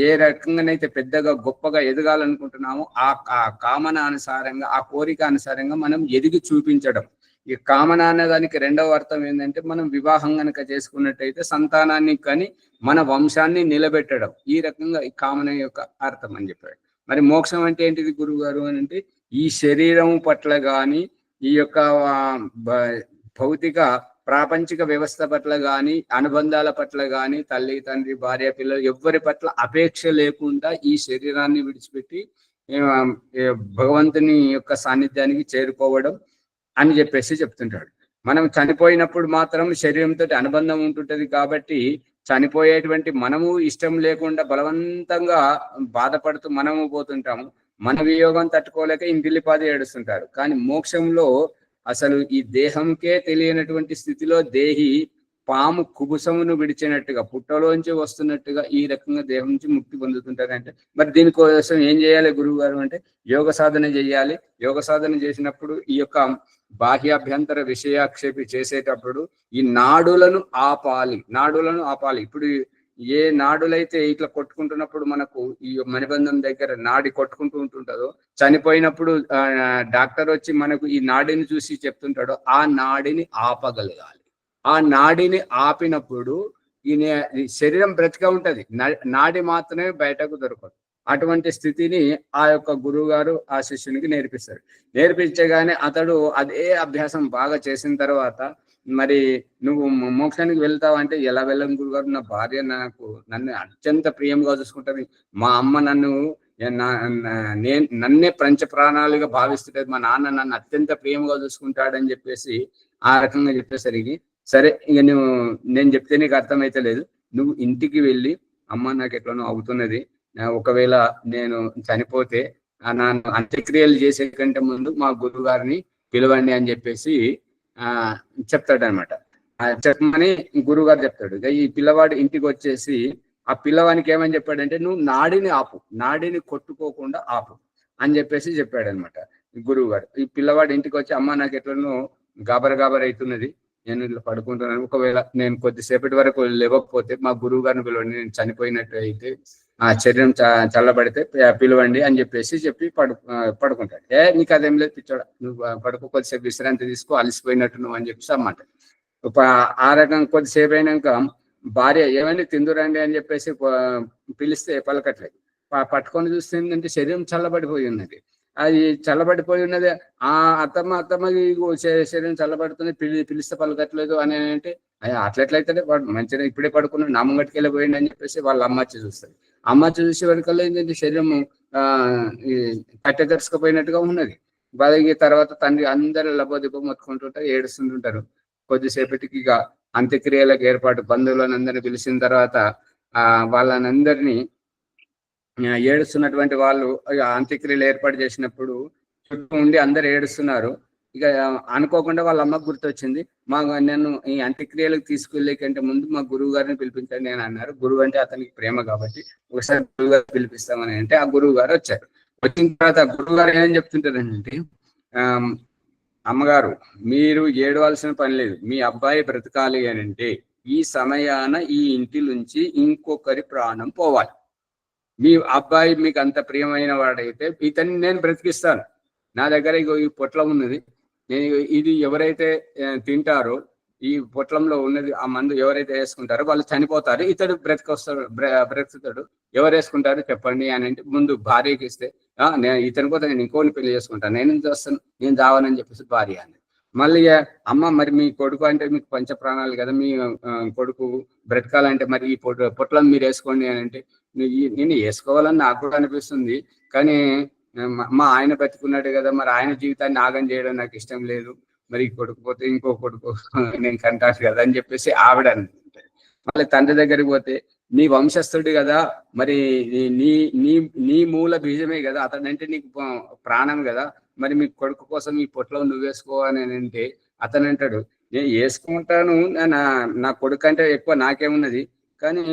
ఏ రకంగానైతే పెద్దగా గొప్పగా ఎదగాలనుకుంటున్నామో ఆ కామన అనుసారంగా, ఆ కోరిక అనుసారంగా మనం ఎదిగి చూపించడం. ఈ కామన అనే దానికి రెండవ అర్థం ఏంటంటే, మనం వివాహం కనుక చేసుకున్నట్టయితే సంతానాన్ని కానీ మన వంశాన్ని నిలబెట్టడం. ఈ రకంగా ఈ కామన యొక్క అర్థం అని చెప్పాడు. మరి మోక్షం అంటే ఏంటిది గురువు గారు అని అంటే, ఈ శరీరం పట్ల కానీ, ఈ యొక్క భౌతిక ప్రాపంచిక వ్యవస్థ పట్ల కానీ, అనుబంధాల పట్ల కానీ, తల్లి తండ్రి భార్య పిల్లలు ఎవ్వరి పట్ల అపేక్ష లేకుండా ఈ శరీరాన్ని విడిచిపెట్టి భగవంతుని యొక్క సాన్నిధ్యానికి చేరుకోవడం అని చెప్పేసి చెప్తుంటాడు. మనం చనిపోయినప్పుడు మాత్రం శరీరంతో అనుబంధం ఉంటుంటది కాబట్టి, చనిపోయేటువంటి మనము ఇష్టం లేకుండా బలవంతంగా బాధపడుతూ మనము పోతుంటాము. మన వియోగం తట్టుకోలేక ఇంటిల్లిపాది ఏడుస్తుంటారు. కానీ మోక్షంలో అసలు ఈ దేహంకే తెలియనటువంటి స్థితిలో దేహి పాము కుబుసమును విడిచినట్టుగా, పుట్టలోంచి వస్తున్నట్టుగా ఈ రకంగా దేహం నుంచి ముక్తి పొందుతుంటారంటే, మరి దీనికోసం ఏం చేయాలి గురువు గారు అంటే, యోగ సాధన చేయాలి. యోగ సాధన చేసినప్పుడు ఈ యొక్క బాహ్యాభ్యంతర విషయాక్షేపి చేసేటప్పుడు ఈ నాడులను ఆపాలి. ఇప్పుడు ఏ నాడులైతే ఇట్లా కొట్టుకుంటున్నప్పుడు మనకు ఈ మణిబంధం దగ్గర నాడి కొట్టుకుంటూ ఉంటుంటుందో, చనిపోయినప్పుడు డాక్టర్ వచ్చి మనకు ఈ నాడిని చూసి చెప్తుంటాడో, ఆ నాడిని ఆపగలగాలి. ఆ నాడిని ఆపినప్పుడు ఈ శరీరం బ్రతిగా ఉంటది, నాడి మాత్రమే బయటకు దొరకదు. అటువంటి స్థితిని ఆ యొక్క గురువు గారు ఆ శిష్యునికి నేర్పిస్తాడు. నేర్పించగానే అతడు అదే అభ్యాసం బాగా చేసిన తర్వాత, మరి నువ్వు మోక్షానికి వెళ్తావు అంటే, ఎలా వెళ్ళను గురుగారు, నా భార్య నన్ను అత్యంత ప్రియంగా చూసుకుంటుంది, మా అమ్మ నన్నే పంచ ప్రాణాలుగా భావిస్తుంటది, మా నాన్న నన్ను అత్యంత ప్రియంగా చూసుకుంటాడని చెప్పేసి ఆ రకంగా చెప్పేసరికి, సరే ఇక నేను చెప్తే నీకు అర్థమైతే లేదు, నువ్వు ఇంటికి వెళ్ళి, అమ్మ నాకు ఎట్లనో అవుతున్నది, ఒకవేళ నేను చనిపోతే నన్ను అంత్యక్రియలు చేసే కంటే ముందు మా గురువు గారిని పిలవండి అని చెప్పేసి చెప్తాడనమాట. చెప్పమని గురువు గారు చెప్తాడు. ఈ పిల్లవాడు ఇంటికి వచ్చేసి ఆ పిల్లవానికి ఏమని చెప్పాడంటే, నువ్వు నాడిని ఆపు, నాడిని కొట్టుకోకుండా ఆపు. అని చెప్పేసి చెప్పాడు అనమాట గురువు గారు. ఈ పిల్లవాడు ఇంటికి వచ్చి, అమ్మ నాకు ఎట్లనో గాబర అవుతున్నది, నేను ఇట్లా పడుకుంటున్నాను, ఒకవేళ నేను కొద్దిసేపటి వరకు లేవకపోతే మా గురువు గారిని పిలవండి, నేను చనిపోయినట్టు అయితే ఆ శరీరం చల్లబడితే పిలవండి అని చెప్పేసి చెప్పి పడుకుంటాడు. నీకు అదేం లేదు పిచ్చోడ, నువ్వు పడుకో, కొద్దిసేపు విశ్రాంతి తీసుకో, అలసిపోయినట్టు నువ్వు అని చెప్పేసి అన్నమాట. ఆ రకంగా కొద్దిసేపు అయినాక భార్య ఏమండి తిందురండి అని చెప్పేసి పిలిస్తే పలకట్లేదు. పట్టుకొని చూస్తే ఏంటంటే శరీరం చల్లబడిపోయి ఉన్నది. అది చల్లబడిపోయి ఉన్నది. ఆ అత్తమ్మ శరీరం చల్లబడుతుంది, పిలిస్తే పలకట్లేదు అని అంటే, అట్లెట్లయితే వాడు మంచిగా ఇప్పుడే పడుకున్నాడు, నా ముంగటికి వెళ్ళిపోయింది అని చెప్పేసి వాళ్ళ అమ్మచ్చి చూస్తుంది. అమ్మచ్చి చూసే వరకల్లా ఏంటంటే శరీరము కట్టెదరుచుకుపోయినట్టుగా ఉన్నది. వాళ్ళకి తర్వాత తండ్రి అందరూ లబోదిబ్బ మొత్తుకుంటుంటారు, ఏడుస్తుంటుంటారు. కొద్దిసేపటికి ఇక అంత్యక్రియలకు ఏర్పాటు, బంధువులను అందరినీ పిలిచిన తర్వాత వాళ్ళనందరినీ ఏడుస్తున్నటువంటి వాళ్ళు అంత్యక్రియలు ఏర్పాటు చేసినప్పుడు చుట్టూ ఉండి అందరు ఏడుస్తున్నారు. ఇక అనుకోకుండా వాళ్ళ అమ్మకు గుర్తొచ్చింది, నన్ను ఈ అంత్యక్రియలకు తీసుకెళ్ళే కంటే ముందు మా గురువు గారిని పిలిపించండి అని అన్నారు. గురువు అంటే అతనికి ప్రేమ కాబట్టి ఒకసారి గురువు గారు పిలిపిస్తామని అంటే ఆ గురువు గారు వచ్చారు. వచ్చిన తర్వాత గురువు గారు ఏం చెప్తుంటారంటే, అమ్మగారు మీరు ఏడవలసిన పని లేదు, మీ అబ్బాయి బ్రతకాలి అని అంటే ఈ సమయాన ఈ ఇంటి నుంచి ఇంకొకరి ప్రాణం పోవాలి. మీ అబ్బాయి మీకు అంత ప్రియమైన వాడైతే ఇతన్ని నేను బ్రతికిస్తాను. నా దగ్గర ఈ పొట్లం ఉన్నది, నేను ఇది ఎవరైతే తింటారో ఈ పొట్లంలో ఉన్నది ఆ మందు ఎవరైతే వేసుకుంటారో వాళ్ళు చనిపోతారు, ఇతడు బ్రతుకుతాడు, ఎవరు వేసుకుంటారో చెప్పండి అని అంటే ముందు భార్యకి ఇస్తే, నేను ఇతని పోతే నేను ఇంకోని పెళ్లి చేసుకుంటాను, నేను చేస్తాను, నేను చావనని చెప్పేసి భార్య అని. మళ్ళీ అమ్మ మరి మీ కొడుకు అంటే మీకు పంచ ప్రాణాలు కదా, మీ కొడుకు బ్రతకాలంటే మరి ఈ పొట్లం మీరు వేసుకోండి అని అంటే, నేను వేసుకోవాలని నాకు కూడా అనిపిస్తుంది, కానీ మా ఆయన బతుకున్నాడు కదా, మరి ఆయన జీవితాన్ని ఆగం చేయడం నాకు ఇష్టం లేదు, మరి కొడుకు పోతే ఇంకో కొడుకు నేను కంటాను కదా అని చెప్పేసి ఆవిడ అనుకుంటాడు. మళ్ళీ తండ్రి దగ్గరికి పోతే, నీ వంశస్థుడు కదా, మరి నీ నీ నీ మూల బీజమే కదా, అతనంటే నీకు ప్రాణం కదా, మరి మీ కొడుకు కోసం ఈ పొట్లో నువ్వు వేసుకోవాలని అంటే అతను అంటాడు, నేను వేసుకుంటాను, నా కొడుకు అంటే ఎక్కువ నాకేమున్నది, కానీ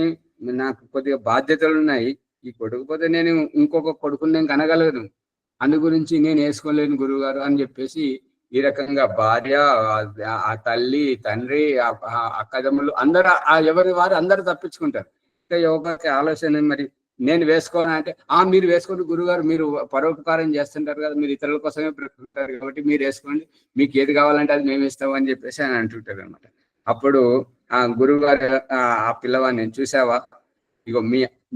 నాకు కొద్దిగా బాధ్యతలు ఉన్నాయి, ఈ కొడుకు పోతే నేను ఇంకొక కొడుకుని నేను కనగలను, అందు గురించి నేను వేసుకోలేను గురువు గారు అని చెప్పేసి ఈ రకంగా భార్య, ఆ తల్లి, తండ్రి, అక్కదమ్ములు అందరూ ఎవరి వారు అందరూ తప్పించుకుంటారు. యోగాకి ఆలోచన మరి నేను వేసుకోవాలంటే, మీరు వేసుకోండి గురుగారు, మీరు పరోపకారం చేస్తుంటారు కదా, మీరు ఇతరుల కోసమే బ్రతుకుతారు కాబట్టి మీరు వేసుకోండి, మీకు ఏది కావాలంటే అది మేము ఇస్తాం అని చెప్పేసి అని అంటుంటారు అనమాట. అప్పుడు ఆ గురువు గారు ఆ పిల్లవాడిని, చూసావా, ఇగో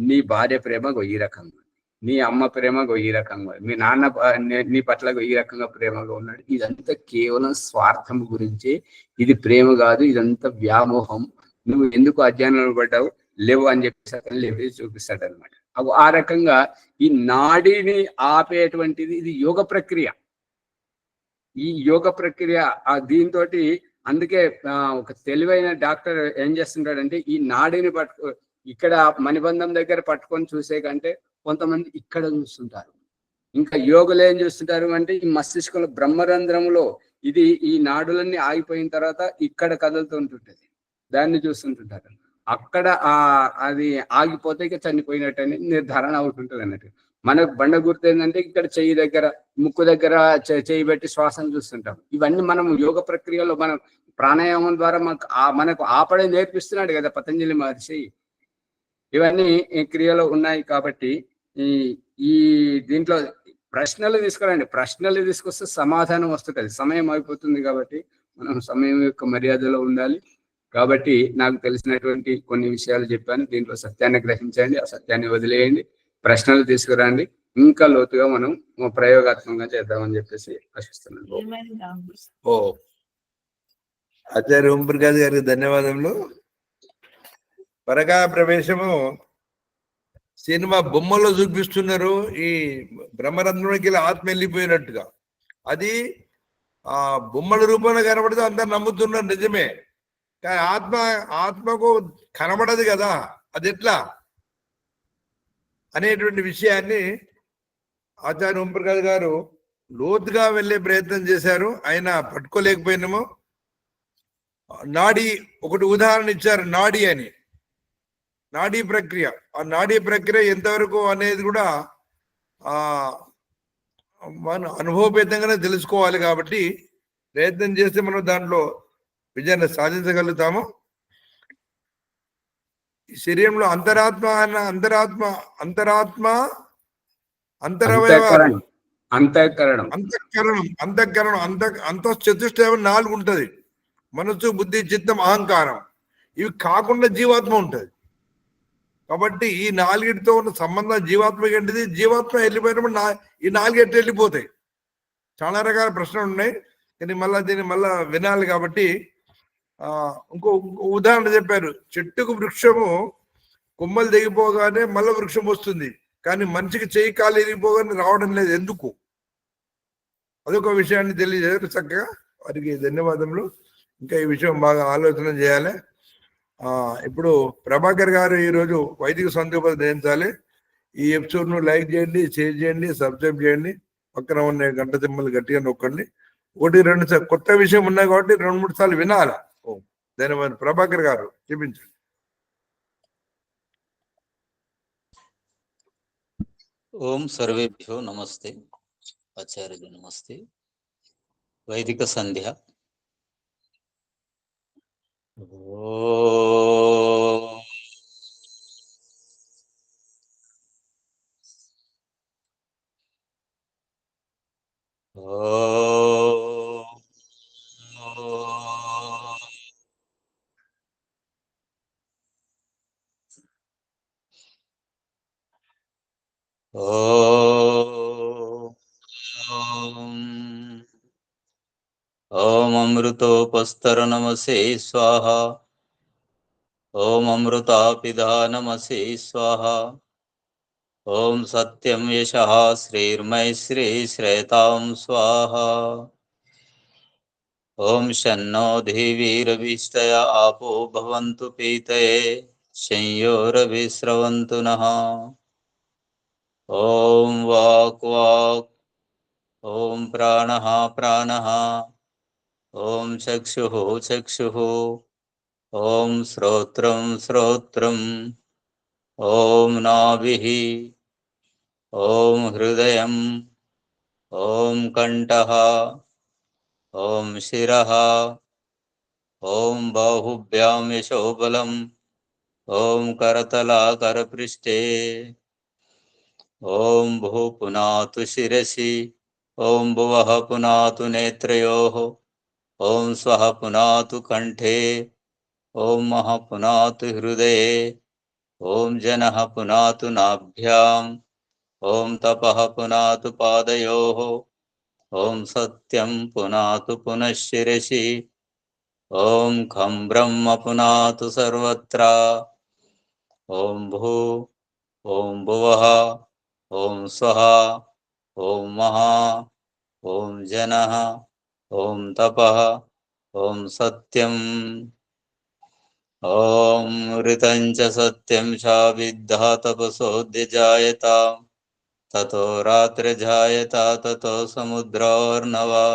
నీ భార్య ప్రేమ ఈ రకంగా, నీ అమ్మ ప్రేమ ఈ రకంగా, మీ నాన్న నీ పట్ల ఈ రకంగా ప్రేమగా ఉన్నాడు, ఇదంతా కేవలం స్వార్థం గురించి, ఇది ప్రేమ కాదు, ఇదంతా వ్యామోహం, నువ్వు ఎందుకు అధ్యయనంలో పడ్డావు, లేవు అని చెప్పేసి అతను లేవి చూపిస్తాడు అనమాట. ఆ రకంగా ఈ నాడిని ఆపేటువంటిది ఇది యోగ ప్రక్రియ. ఈ యోగ ప్రక్రియ దీంతో అందుకే ఒక తెలివైన డాక్టర్ ఏం చేస్తుంటాడంటే, ఈ నాడిని ఇక్కడ మణిబంధం దగ్గర పట్టుకొని చూసే కంటే కొంతమంది ఇక్కడ చూస్తుంటారు. ఇంకా యోగులు ఏం చూస్తుంటారు అంటే, ఈ మస్తిష్కంలో బ్రహ్మరంధ్రంలో ఇది ఈ నాడులన్నీ ఆగిపోయిన తర్వాత ఇక్కడ కదులుతుంటుంటది, దాన్ని చూస్తుంటుంటారు. అక్కడ అది ఆగిపోతే ఇక చనిపోయినట్టు అనేది నిర్ధారణ అవుతుంటుంది అన్నట్టు. మనకు బండ గుర్తు ఏంటంటే, ఇక్కడ చెయ్యి దగ్గర, ముక్కు దగ్గర చెయ్యి పెట్టి శ్వాసను చూస్తుంటాం. ఇవన్నీ మనం యోగ ప్రక్రియలో మనం ప్రాణాయామం ద్వారా మనకు ఆపడే నేర్పిస్తున్నాడు కదా పతంజలి మహర్షి. ఇవన్నీ ఈ క్రియలో ఉన్నాయి కాబట్టి ఈ దీంట్లో ప్రశ్నలు తీసుకురండి, ప్రశ్నలు తీసుకొస్తే సమాధానం వస్తుంటుంది. సమయం అయిపోతుంది కాబట్టి మనం సమయం యొక్క మర్యాదలో ఉండాలి. కాబట్టి నాకు తెలిసినటువంటి కొన్ని విషయాలు చెప్పాను, దీంట్లో సత్యాన్ని గ్రహించండి, ఆ సత్యాన్ని వదిలేయండి, ప్రశ్నలు తీసుకురండి, ఇంకా లోతుగా మనం ప్రయోగాత్మకంగా చేద్దామని చెప్పేసి ఆశిస్తున్నాను. ఆచార్య ఓంప్రకాష్ గారికి ధన్యవాదములు. పరకాయ ప్రవేశము సినిమా బొమ్మలో చూపిస్తున్నారు, ఈ బ్రహ్మరంధ్రంలోకి ఆత్మ వెళ్ళిపోయినట్టుగా. అది బొమ్మల రూపంలో కనబడితే అందరు నమ్ముతున్నారు, నిజమే. కానీ ఆత్మకు కనబడదు కదా, అది ఎట్లా అనేటువంటి విషయాన్ని ఆచార్య ఓంప్రకాష్ గారు లోతుగా వెళ్ళే ప్రయత్నం చేశారు. ఆయన పట్టుకోలేకపోయినాము. నాడీ ఒకటి ఉదాహరణ ఇచ్చారు, నాడీ అని, నాడీ ప్రక్రియ. ఆ నాడీ ప్రక్రియ ఎంతవరకు అనేది కూడా మనం అనుభవపేతంగానే తెలుసుకోవాలి. కాబట్టి ప్రయత్నం చేస్తే మనం దాంట్లో విజయాన్ని సాధించగలుగుతాము. ఈ శరీరంలో అంతరవయవాలు అంతఃచతుష్టయం 4 ఉంటది. మనసు, బుద్ధి, చిత్తం, అహంకారం. ఇవి కాకుండా జీవాత్మ ఉంటది. కాబట్టి ఈ 4తో ఉన్న సంబంధం జీవాత్మకి ఏంటిది? జీవాత్మ వెళ్ళిపోయినప్పుడు ఈ 4 ఎట్టు వెళ్ళిపోతాయి? చాలా రకాల ప్రశ్నలు ఉన్నాయి, కానీ దీన్ని మళ్ళా వినాలి. కాబట్టి ఇంకో ఉదాహరణ చెప్పారు. చెట్టుకు వృక్షము కొమ్మలు దిగిపోగానే మళ్ళీ వృక్షం వస్తుంది, కానీ మనిషికి చేయి కాలు ఎరిగిపోగానే రావడం లేదు. ఎందుకు? అదొక విషయాన్ని తెలియజేశారు చక్కగా. వారికి ధన్యవాదములు. ఇంకా ఈ విషయం బాగా ఆలోచన చేయాలి. ఇప్పుడు ప్రభాకర్ గారు ఈరోజు వైదిక సంతోపతి జయించాలి. ఈ ఎపిసోడ్ను లైక్ చేయండి, షేర్ చేయండి, సబ్స్క్రైబ్ చేయండి. పక్కన ఉన్న గంట సింబల్ గట్టిగా నొక్కండి. 1-2 సార్లు కొత్త విషయం ఉన్నాయి కాబట్టి 2-3 సార్లు వినాలి. ధన్యవాదాలు. ప్రభాకర్ గారు చూపించండి. ఓం సర్వేభ్యో నమస్తే. ఆచార్య నమస్తే. వైదిక సంధ్య. ఓం అమృతోపస్తర నమసే స్వాహ. ఓం అమృతాపిదా నమసే స్వాహ. ఓం సత్యం యశః శ్రీర్మైశ్రీ శ్రేతాం స్వాహ. ఓం శన్నో ధీవీరవిష్టయ ఆపో భవంతు పీతయే శంయోరవిస్రవంతు నః. ఓం వాక్ వాక్. ఓం ప్రాణః ప్రాణః. ఓం చక్షుః చక్షుః. ఓం శ్రోత్రం శ్రోత్రం. ఓం నాభిః. ఓం హృదయం. ఓం కంఠః. ఓం శిరః. ఓం బాహుభ్యాం యశోబలం. ఓం కరతలాకరపృష్ఠే. ఓం భూ పునాతు శిరసి. ఓం భువః పునాతు నేత్రయోః. ఓం స్వః పునాతు కంఠే. ఓం మః పునాతు హృదయే. ఓం జనః పునాతు నాభ్యాం. ఓం తపః పునాతు పాదయోః. ఓం సత్యం పునాతు పునఃశిరసి. ఓం ఖం బ్రహ్మ పునాతు సర్వత్రా. ఓం భూ. ఓం భువః. ఓం స్వః. ఓం మః. ఓం జనః. ఓం తపః. ఓం సత్యం. ఓం ఋతం చ సత్యం చ విద్ధా తపసోऽధ్యజాయతాం. తతో రాత్రిజాయత తతో సముద్రోర్నవా.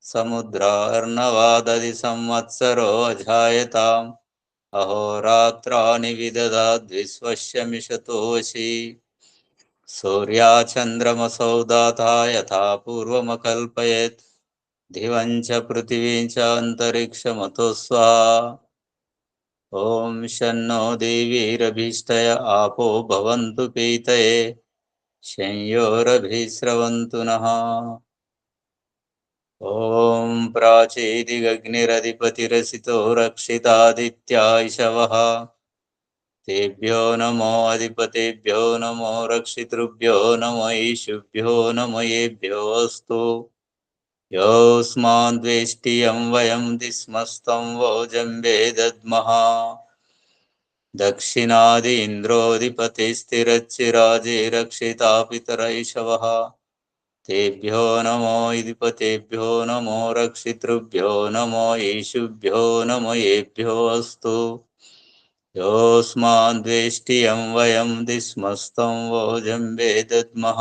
సముద్రార్నవాదది సంవత్సరో అజాయతాం. అహోరాత్రాణి విదదాద్విశ్వస్య మిషతోషి. సూర్యాచంద్రమసౌ దాతా యథా పూర్వమకల్పయేత్. దివం చ పృథివీం చ అంతరిక్షమతో స్వాహా. ఓం శన్నో దేవీరభీష్టయ ఆపో భవంతు పీతయే శంయోరభిస్రవంతు నః. ఓం ప్రాచేదిగగ్నిరధిపతిరసితో రక్షితాదిత్యా ఇషవః. తేభ్యో నమో అధిపతేభ్యో నమో రక్షితృభ్యో నమో ఈశుభ్యో నమో ఏభ్యో అస్తు. యోస్మాద్వేష్టియం వయం దిస్మస్తం వోజంబే దద్మః. దక్షిణాది ఇంద్రోధిపతిస్థిరచ్చిరాజే రక్షితా పితరైషవః. తేభ్యో నమో అధిపతేభ్యో నమో రక్షితృభ్యో నమో ఈశుభ్యో నమో ఏభ్యో అస్తు. యోస్మాద్వేష్టియం వయం దిస్మస్తం వోజంబే దద్మః.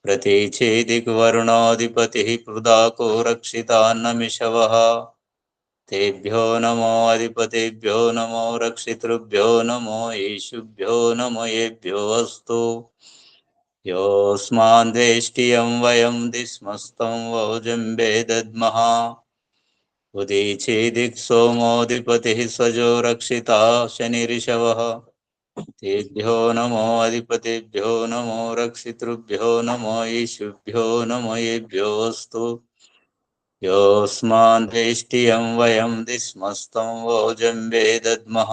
ప్రతీచేదిగ్వరుణోధిపతిః పృదాకో రక్షితాన్నమిషవః. తేభ్యో నమో అధిపతేభ్యో నమో రక్షితృభ్యో నమో ఈశుభ్యో నమో ఏభ్యో అస్తు. योऽस्मान् द्वेष्टियं वयं दिस्मस्तं वोजम्बे दद्मः उदीचीदिक् सोमोऽधिपतिः स्वजो रक्षिता शनिरिषवः तेभ्यो नमो अधिपतिभ्यो नमो रक्षितृभ्यो नमो ईशुभ्यो नमो येभ्योऽस्तु योऽस्मान् द्वेष्टियं वयं दिस्मस्तं वोजम्बे दद्मः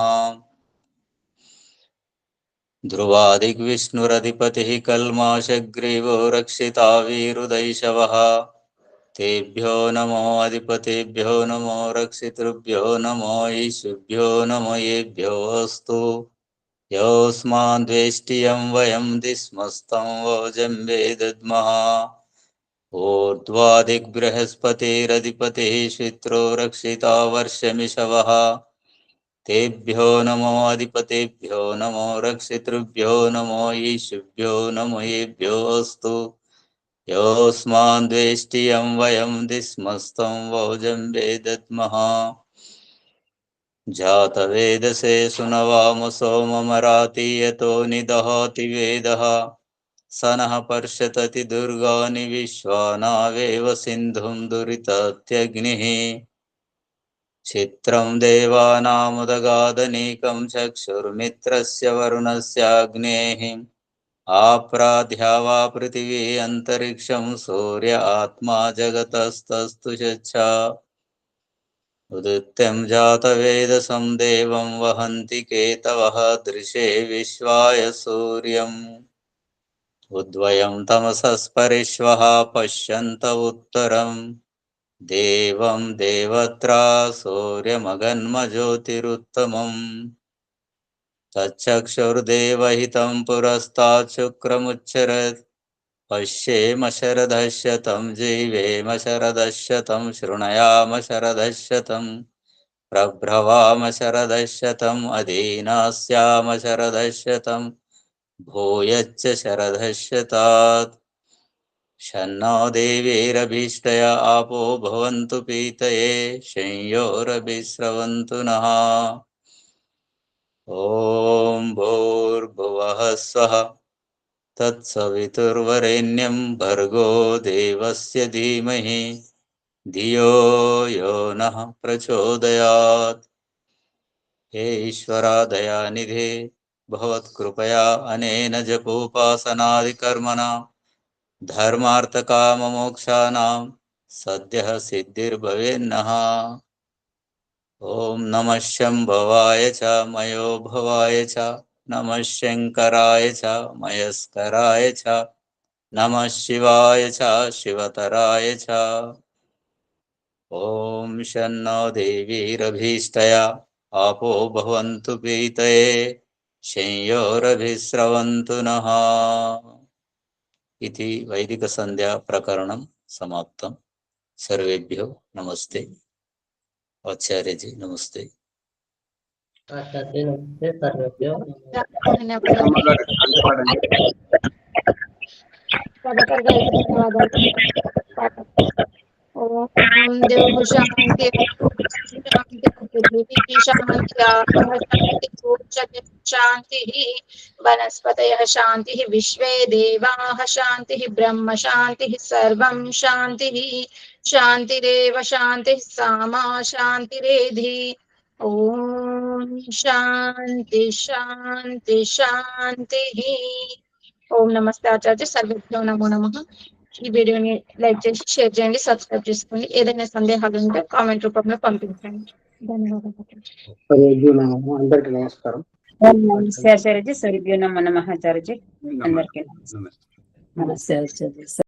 ध्रुवादिग्विष्णुरधिपतिः कल्माशग्रीवो रक्षिता वीरुदैशवः तेभ्यो नमो अधिपतिभ्यो नमो रक्षितृभ्यो नमो ईशुभ्यो नमो येभ्योऽस्तु योऽस्मान् द्वेष्टियं वयं दिस्मस्तं वोजम्बे दद्मः ऊर्ध्वादिग्बृहस्पतिरधिपतिः श्वित्रो रक्षिता वर्षमिषवः तेभ्यो नमो अधिपतिभ्यो नमो रक्षितृभ्यो नमो ईशुभ्यो नमो येभ्योऽस्तु योऽस्मान् द्वेष्टियं वयं दिस्मस्तं वोजम्बे दद्मः जातवेदसे सुनवाम सोममरातीयतो निदहति वेदः स नः पर्षतति दुर्गानि विश्वानावेव सिन्धुं दुरितत्यग्निः चित्रं देवानामुदगादनीकं चक्षुर्मित्रस्य वरुणस्याग्नेः आप्राध्या वा पृथिवी अन्तरिक्षं सूर्य आत्मा जगतस्तस्तु चक्षा उदित्यं जातवेदसं देवं वहन्ति केतवः दृशे विश्वाय सूर्यम् उद्वयं तमसस्परिष्वः पश्यन्त उत्तरं देवं देवत्रा सूर्यमगन्मज्योतिरुत्तमम् तच्चक्षुर्देवहितं पुरस्तात् शुक्रमुच्चरत् पश्येम शरदशतं जीवेम शरदशतं शृणयाम शरदशतं प्रभ्रवाम शरदशतम् अधीनास्याम शरदशतं भूयच्च शरदशतात् शन्नो देवीरभीष्टया आपो भवन्तु पीतये शंयोरभिस्रवन्तु नः ॐ भूर्भुवः स्वः तत्सवितुर्वरेण्यं भर्गो देवस्य धीमहि धियो यो नः प्रचोदयात्। हे ईश्वरा दयानिधे भवत्कृपया अनेन जपोपासनादिकर्मणा धर्मार्थकाममोक्षाणां सद्यः सिद्धिर्भवेन्नः। ॐ नमः शम्भवाय च मयो भवाय च नमः शङ्कराय च मयस्कराय च नमः शिवाय च शिवतराय च। ॐ शन्नो देवीरभीष्टया आपो भवन्तु पीतये शंयोरभिस्रवन्तु नः। इति वैदिकसन्ध्या प्रकरणं समाप्तं। सर्वेभ्यो नमस्ते। आचार्य जी नमस्ते। आचार्य नमस्ते सर्वेभ्यो రామగారు కంటపడండి. ओम देव शांति शांति पृथ्वी शांति आत्मा शांति शांति वनस्पतयः शांति विश्वे देवाः शांति ब्रह्म शांति सर्वं शांति शांतिरेव शांति सामा शांतिरेधि। ओम शांति शांति शांति। ओम नमस्ते आचार्य सर्वेभ्यो नमो नमः। ఈ వీడియోని లైక్ చేసి షేర్ చేయండి, సబ్స్క్రైబ్ చేసుకోండి. ఏదైనా సందేహాలు ఉంటే కామెంట్ రూపంలో పంపించండి. ధన్యవాదాలు. అందరికీ నమస్కారం. ఓం నమస్తే ఆచార్యజీ. సర్వేభ్యో నమో నమః ఆచార్యజీ. అందరికీ నమస్తే. నమస్తే ఆచార్య.